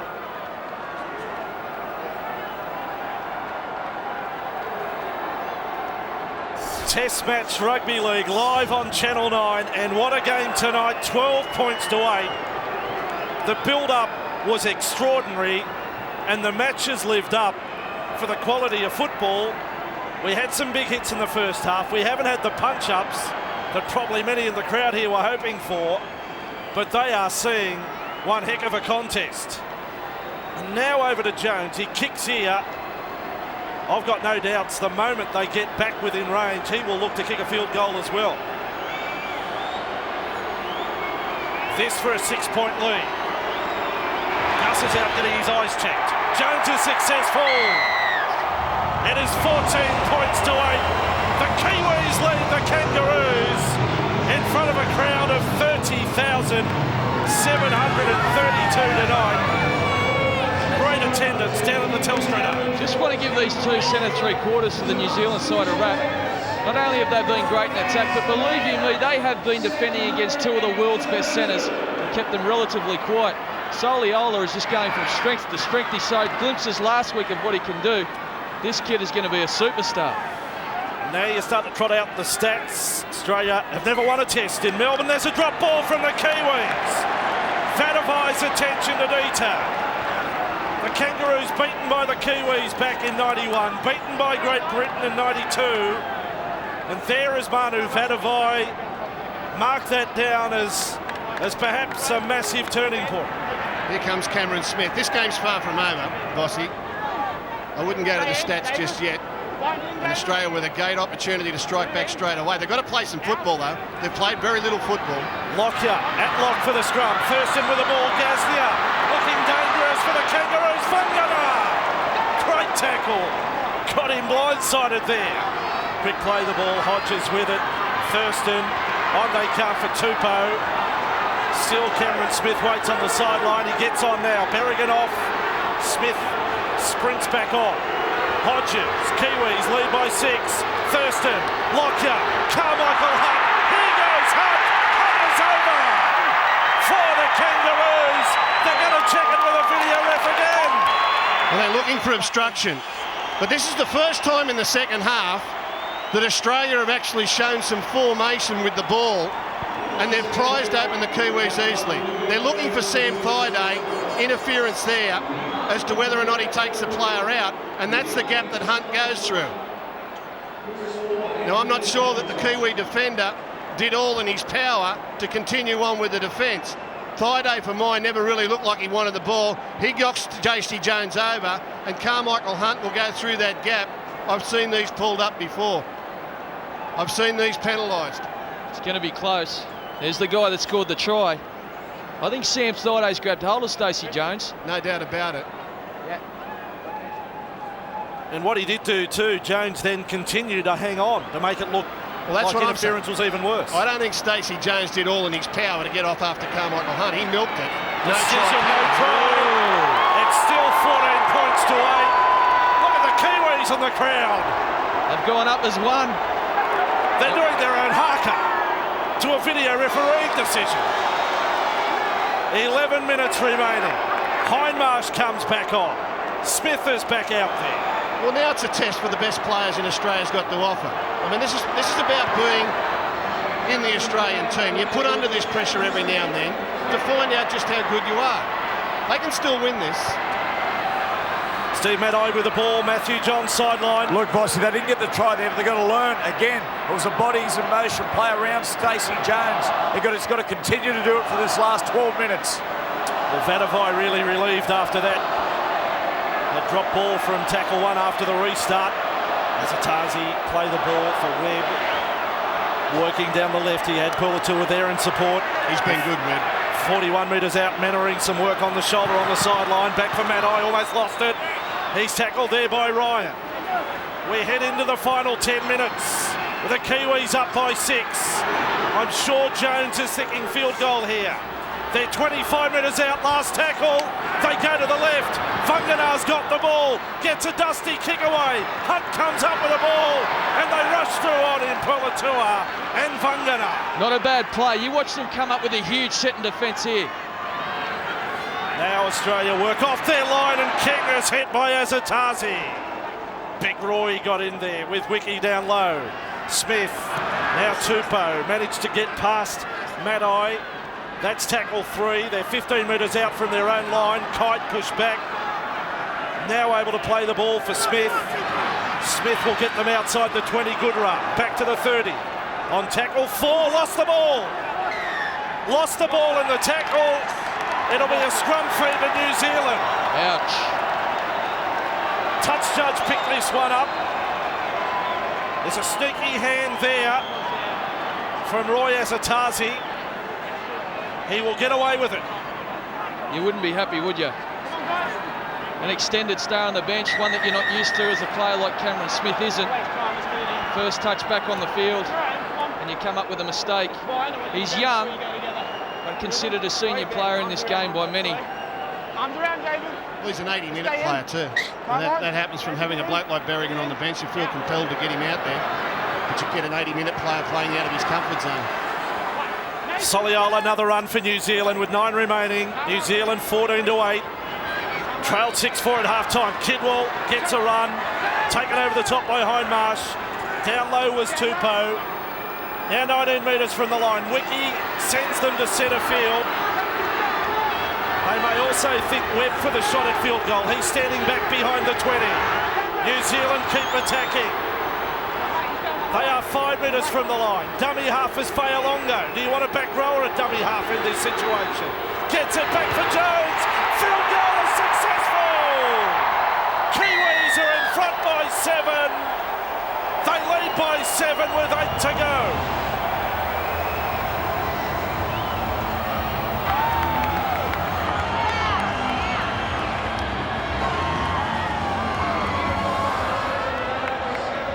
Test match rugby league live on Channel 9, and what a game tonight, 12 points to 8. The build-up was extraordinary, and the matches lived up for the quality of football. We had some big hits in the first half. We haven't had the punch-ups that probably many in the crowd here were hoping for, but they are seeing one heck of a contest. And now over to Jones. He kicks here. I've got no doubts the moment they get back within range, he will look to kick a field goal as well. This for a 6-point lead. Gus is out getting his eyes checked. Jones is successful. It is 14 points to 8. The Kiwis lead the Kangaroos in front of a crowd of 30,732 tonight. Great attendance down at the Telstra Dome. Just want to give these two centre three-quarters to the New Zealand side a rap. Not only have they been great in attack, but believe you me, they have been defending against two of the world's best centres and kept them relatively quiet. Soliola is just going from strength to strength. He showed glimpses last week of what he can do. This kid is going to be a superstar. Now you start to trot out the stats. Australia have never won a test in Melbourne. There's a drop ball from the Kiwis. Vadavai's attention to detail. The Kangaroos beaten by the Kiwis back in 91, beaten by Great Britain in 92. And there is Manu Vadavai. Mark that down as perhaps a massive turning point. Here comes Cameron Smith. This game's far from over, Bossy. I wouldn't go to the stats just yet. And Australia with a great opportunity to strike back straight away. They've got to play some football, though. They've played very little football. Lockyer at lock for the scrum. Thurston with the ball. Gasnier looking dangerous for the Kangaroos. Vangana! Great tackle. Got him blindsided there. Quick play the ball. Hodges with it. Thurston. On they come for Tupou. Still Cameron Smith waits on the sideline. He gets on now. Berrigan off. Smith sprints back on. Hodges, Kiwis lead by 6. Thurston, Lockyer, Carmichael Hunt. Here goes Hunt. Hunt is over for the Kangaroos. They're going to check it with a video ref again. Well, they're looking for obstruction. But this is the first time in the second half that Australia have actually shown some formation with the ball, and they've prized open the Kiwis easily. They're looking for Sam Thaiday, interference there, as to whether or not he takes the player out, and that's the gap that Hunt goes through. Now, I'm not sure that the Kiwi defender did all in his power to continue on with the defence. Thaiday, for mine, never really looked like he wanted the ball. He knocks JC Jones over, and Carmichael Hunt will go through that gap. I've seen these pulled up before. I've seen these penalised. It's going to be close. There's the guy that scored the try. I think Sam Thaidays grabbed hold of Stacey Jones. No doubt about it. Yeah. And what he did do too, Jones then continued to hang on to make it look like interference was even worse. I don't think Stacey Jones did all in his power to get off after Carmichael Hunt. He milked it. Decision, no try. It's still 14 points to 8. Look at the Kiwis on the crowd. They've gone up as one. They're doing their own haka to a video refereeing decision. 11 minutes remaining. Hindmarsh comes back on. Smith is back out there. Well, now it's a test for the best players in Australia's got to offer. I mean, this is about being in the Australian team. You're put under this pressure every now and then to find out just how good you are. They can still win this. Steve Maddai with the ball. Matthew John sideline. Look, Bossy, they didn't get the try there, but they've got to learn again. It was a bodies in motion play around Stacey Jones. It's got to continue to do it for this last 12 minutes. Well, Vadavai really relieved after that. The drop ball from tackle 1 after the restart. Azatazi play the ball for Webb. Working down the left, he had Puletua there in support. He's been good, Webb. 41 metres out, Mannering, some work on the shoulder on the sideline. Back for Maddai, almost lost it. He's tackled there by Ryan. We head into the final 10 minutes. With the Kiwis up by 6. I'm sure Jones is thinking field goal here. They're 25 metres out, last tackle. They go to the left. Vanganar's got the ball, gets a dusty kick away. Hunt comes up with the ball, and they rush through on in Pulatua and Vanganar. Not a bad play. You watch them come up with a huge set in defence here. Now Australia work off their line, and King is hit by Azatazi. Big Roy got in there with Wiki down low. Smith, now Tupou, managed to get past Maddai. That's tackle 3. They're 15 metres out from their own line. Kite pushed back. Now able to play the ball for Smith. Smith will get them outside the 20. Good run. Back to the 30. On tackle 4, lost the ball. Lost the ball in the tackle. It'll be a scrum free to New Zealand. Ouch. Touch judge picked this one up. There's a sneaky hand there from Roy Azatazi. He will get away with it. You wouldn't be happy, would you? An extended stay on the bench, one that you're not used to as a player like Cameron Smith isn't. First touch back on the field, and you come up with a mistake. He's young, but considered a senior player in this game by many. Well, he's an 80-minute player too. And that happens from having a bloke like Berrigan on the bench. You feel compelled to get him out there, but you get an 80-minute player playing out of his comfort zone. Soliola, another run for New Zealand with 9 remaining. New Zealand 14-8. Trailed 6-4 at half-time. Kidwell gets a run. Taken over the top by Hindmarsh. Down low was Tupou. Now 19 metres from the line. Wiki sends them to centre field. They may also think Webb for the shot at field goal. He's standing back behind the 20. New Zealand keep attacking. They are 5 metres from the line. Dummy half is Fayalongo. Do you want a back rower at dummy half in this situation? Gets it back for Jones. Field goal is successful. Kiwis are in front by 7. They lead by 7 with 8 to go.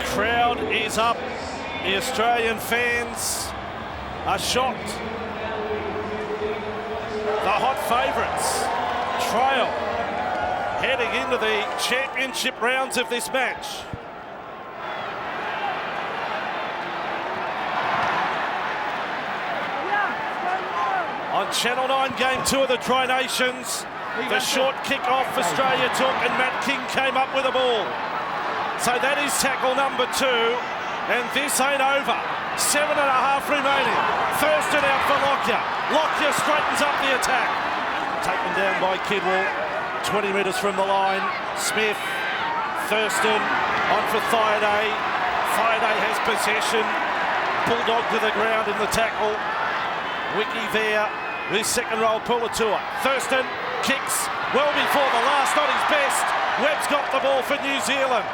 Crowd is up. The Australian fans are shocked. The hot favourites trail heading into the championship rounds of this match. On Channel 9, Game 2 of the Tri-Nations, the short kick-off Australia took, and Matt King came up with a ball. So that is tackle number 2, and this ain't over. 7.5 remaining. Thurston out for Lockyer. Lockyer straightens up the attack. Taken down by Kidwell. 20 metres from the line. Smith, Thurston on for Thaiday. Thaiday has possession. Bulldog to the ground in the tackle. Wiki there with second row Pulatua. Thurston kicks well before the last, not his best. Webb's got the ball for New Zealand.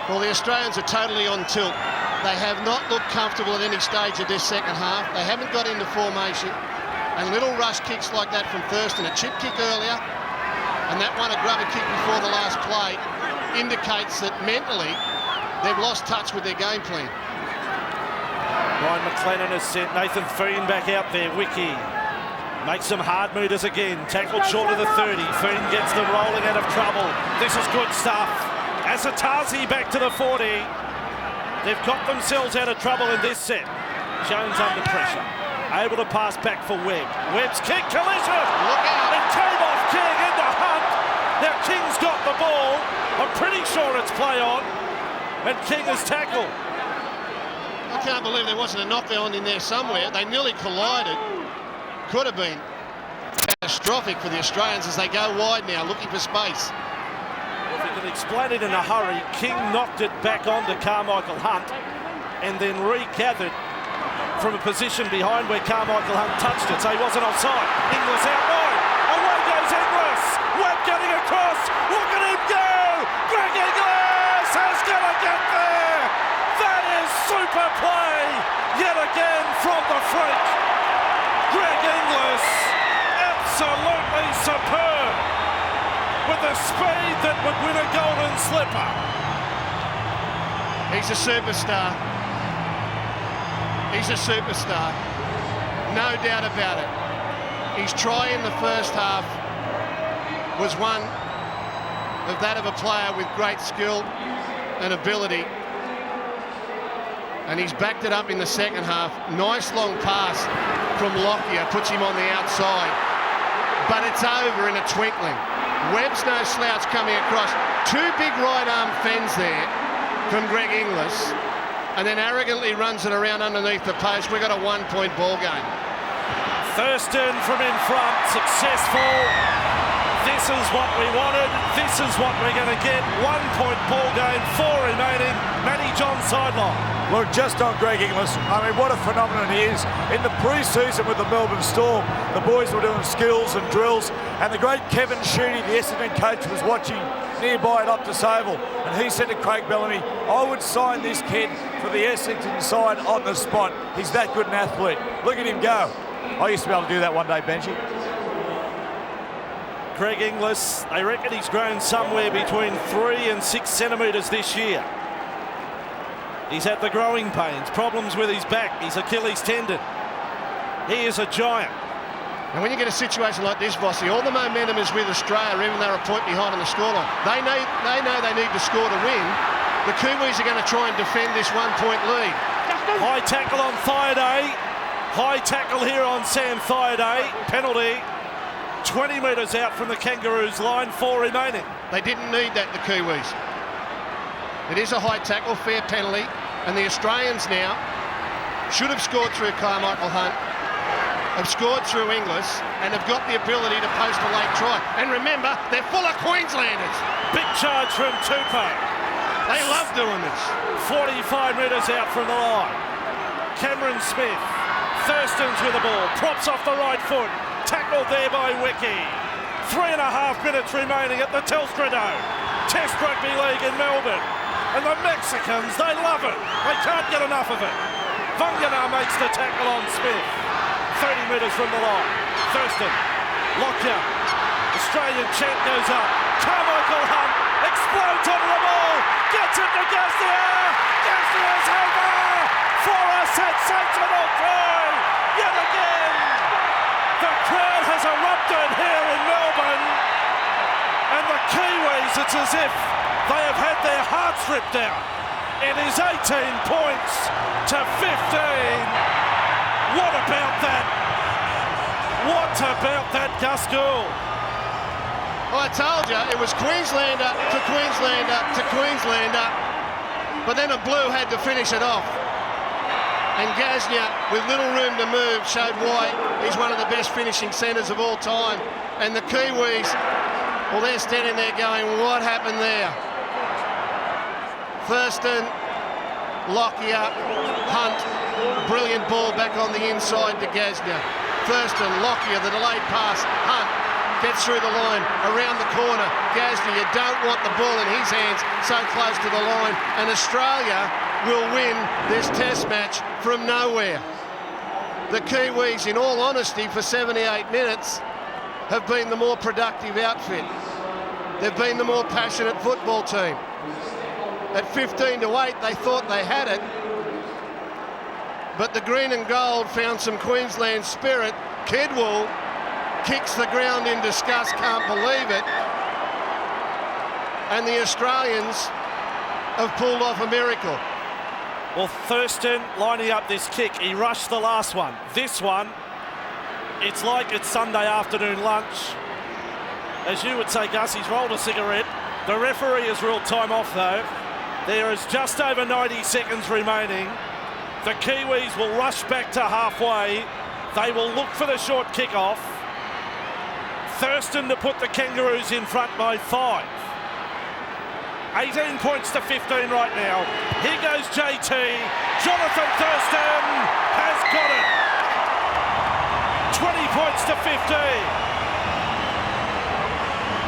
Well, the Australians are totally on tilt. They have not looked comfortable at any stage of this second half. They haven't got into formation. And little rush kicks like that from Thurston, a chip kick earlier, and that one a grubber kick before the last play, indicates that mentally they've lost touch with their game plan. Ryan McLennan has sent Nathan Feen back out there. Wiki makes some hard meters again. Tackled short of the 30. Feen gets them rolling out of trouble. This is good stuff. Azatazi back to the 40. They've got themselves out of trouble in this set. Jones under pressure. Able to pass back for Webb. Webb's kick, collision! Look out! It came off King into Hunt. Now King's got the ball. I'm pretty sure it's play on. And King is tackled. I can't believe there wasn't a knockdown in there somewhere. They nearly collided. Could have been catastrophic for the Australians as they go wide now, looking for space. If you can explain it in a hurry, King knocked it back onto Carmichael Hunt and then regathered from a position behind where Carmichael Hunt touched it, so he wasn't offside. Inglis out wide. Away goes Inglis. Webb getting across. Look at him go. Greg Inglis has got to get there. That is super play yet again from the freak. Greg Inglis, absolutely superb, with the speed that would win a golden slipper. He's a superstar. He's a superstar. No doubt about it. His try in the first half was one of that of a player with great skill and ability. And he's backed it up in the second half. Nice long pass from Lockyer, puts him on the outside. But it's over in a twinkling. Webb's no slouch coming across. Two big right arm fends there from Greg Inglis. And then arrogantly runs it around underneath the post. We've got a 1-point ball game. Thurston from in front, successful. This is what we wanted. This is what we're going to get. 1-point ball game, 4 remaining. Matty John sideline. Look, just on Greg Inglis, I mean, what a phenomenon he is. In the pre-season with the Melbourne Storm, the boys were doing skills and drills, and the great Kevin Sheedy, the Essendon coach, was watching nearby at Optus Oval, and he said to Craig Bellamy, I would sign this kid for the Essendon side on the spot. He's that good an athlete. Look at him go. I used to be able to do that one day, Benji. Greg Inglis, they reckon he's grown somewhere between 3 and 6 centimetres this year. He's had the growing pains, problems with his back, his Achilles tendon. He is a giant. And when you get a situation like this, Vossi, all the momentum is with Australia, even though they're a point behind on the scoreline. They know they need to score to win. The Kiwis are going to try and defend this 1-point lead. High tackle on Thaiday. High tackle here on Sam Thaiday. Penalty. 20 metres out from the Kangaroos line, 4 remaining. They didn't need that, the Kiwis. It is a high tackle, fair penalty, and the Australians now should have scored through Carmichael Hunt, have scored through Inglis, and have got the ability to post a late try. And remember, they're full of Queenslanders. Big charge from Tupou. They love doing this. 45 metres out from the line. Cameron Smith. Thurston's with the ball. Props off the right foot. Tackled there by Wiki. 3.5 minutes remaining at the Telstra Dome. Test Rugby League in Melbourne. And the Mexicans, they love it. They can't get enough of it. Vangana makes the tackle on Smith. 30 metres from the line. Thurston. Lockyer. Australian chant goes up. Carmichael Hunt explodes onto the ball. Gets it to Gazdia. Gazdia's over for a sensational try. Yet again. The crowd has erupted here in Melbourne. And the Kiwis, it's as if they have had their hearts ripped out. It is 18 points to 15. What about that? What about that, Gus Gould? Well, I told you, it was Queenslander to Queenslander to Queenslander, but then a blue had to finish it off. And Gaznia, with little room to move, showed why he's one of the best finishing centres of all time. And the Kiwis, well, they're standing there going, what happened there? Thurston, Lockyer, Hunt, brilliant ball back on the inside to Gaznia. Thurston, Lockyer, the delayed pass, Hunt gets through the line, around the corner. Gaznia, you don't want the ball in his hands so close to the line, and Australia will win this test match from nowhere. The Kiwis, in all honesty, for 78 minutes, have been the more productive outfit. They've been the more passionate football team. At 15-8, they thought they had it, but the green and gold found some Queensland spirit. Kidwell kicks the ground in disgust, can't believe it, and the Australians have pulled off a miracle. Well, Thurston lining up this kick. He rushed the last one. This one, it's like it's Sunday afternoon lunch. As you would say, Gus, he's rolled a cigarette. The referee has ruled time off, though. There is just over 90 seconds remaining. The Kiwis will rush back to halfway. They will look for the short kick-off. Thurston to put the Kangaroos in front by 5. 18 points to 15 right now. Here goes JT. Jonathan Thurston has got it. 20 points to 15.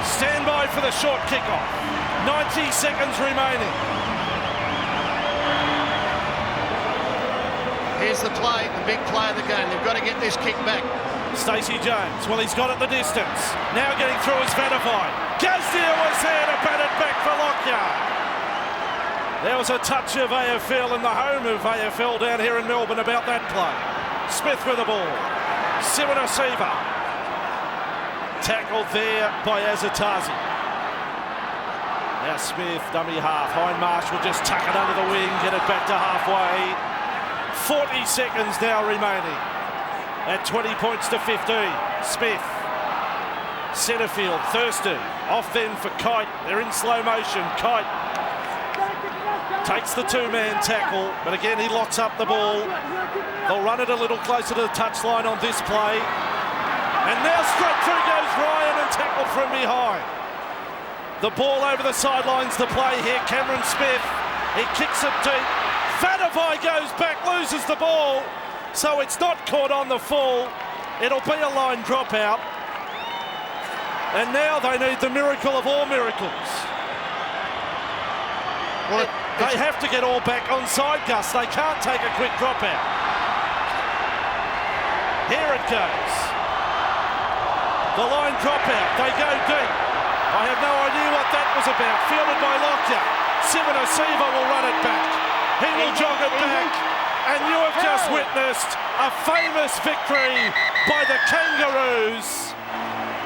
Stand by for the short kick-off. 90 seconds remaining. Here's the play, the big play of the game. They've got to get this kick back. Stacey Jones, well, he's got it the distance. Now getting through is Vandervine. Gazdia was there to bat it back for Lockyer. There was a touch of AFL in the home of AFL down here in Melbourne about that play. Smith with the ball. Siwanasiva. Tackled there by Azatazi. Now Smith, dummy half. Hindmarsh will just tuck it under the wing, get it back to halfway. 40 seconds now remaining. At 20 points to 15. Smith. Centrefield, Thurston. Off then for Kite. They're in slow motion. Kite takes the two-man tackle, but again he locks up the ball. They'll run it a little closer to the touchline on this play. And now straight through goes Ryan and tackled from behind. The ball over the sidelines to play here. Cameron Smith, he kicks it deep. Vadavai goes back, loses the ball. So it's not caught on the full. It'll be a line dropout. And now they need the miracle of all miracles. Well, they have to get all back onside, Gus. They can't take a quick dropout. Here it goes. The line dropout. They go deep. I have no idea what that was about. Fielded by Lockyer. Simon Asiva will run it back. He will jog it back. And you have just witnessed a famous victory by the Kangaroos.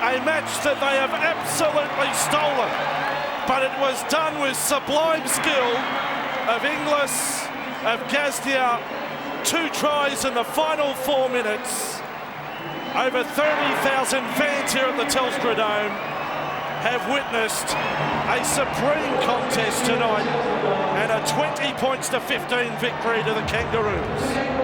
A match that they have absolutely stolen. But it was done with sublime skill of Inglis, of Gazdia. 2 tries in the final 4 minutes. Over 30,000 fans here at the Telstra Dome have witnessed a supreme contest tonight and a 20 points to 15 victory to the Kangaroos.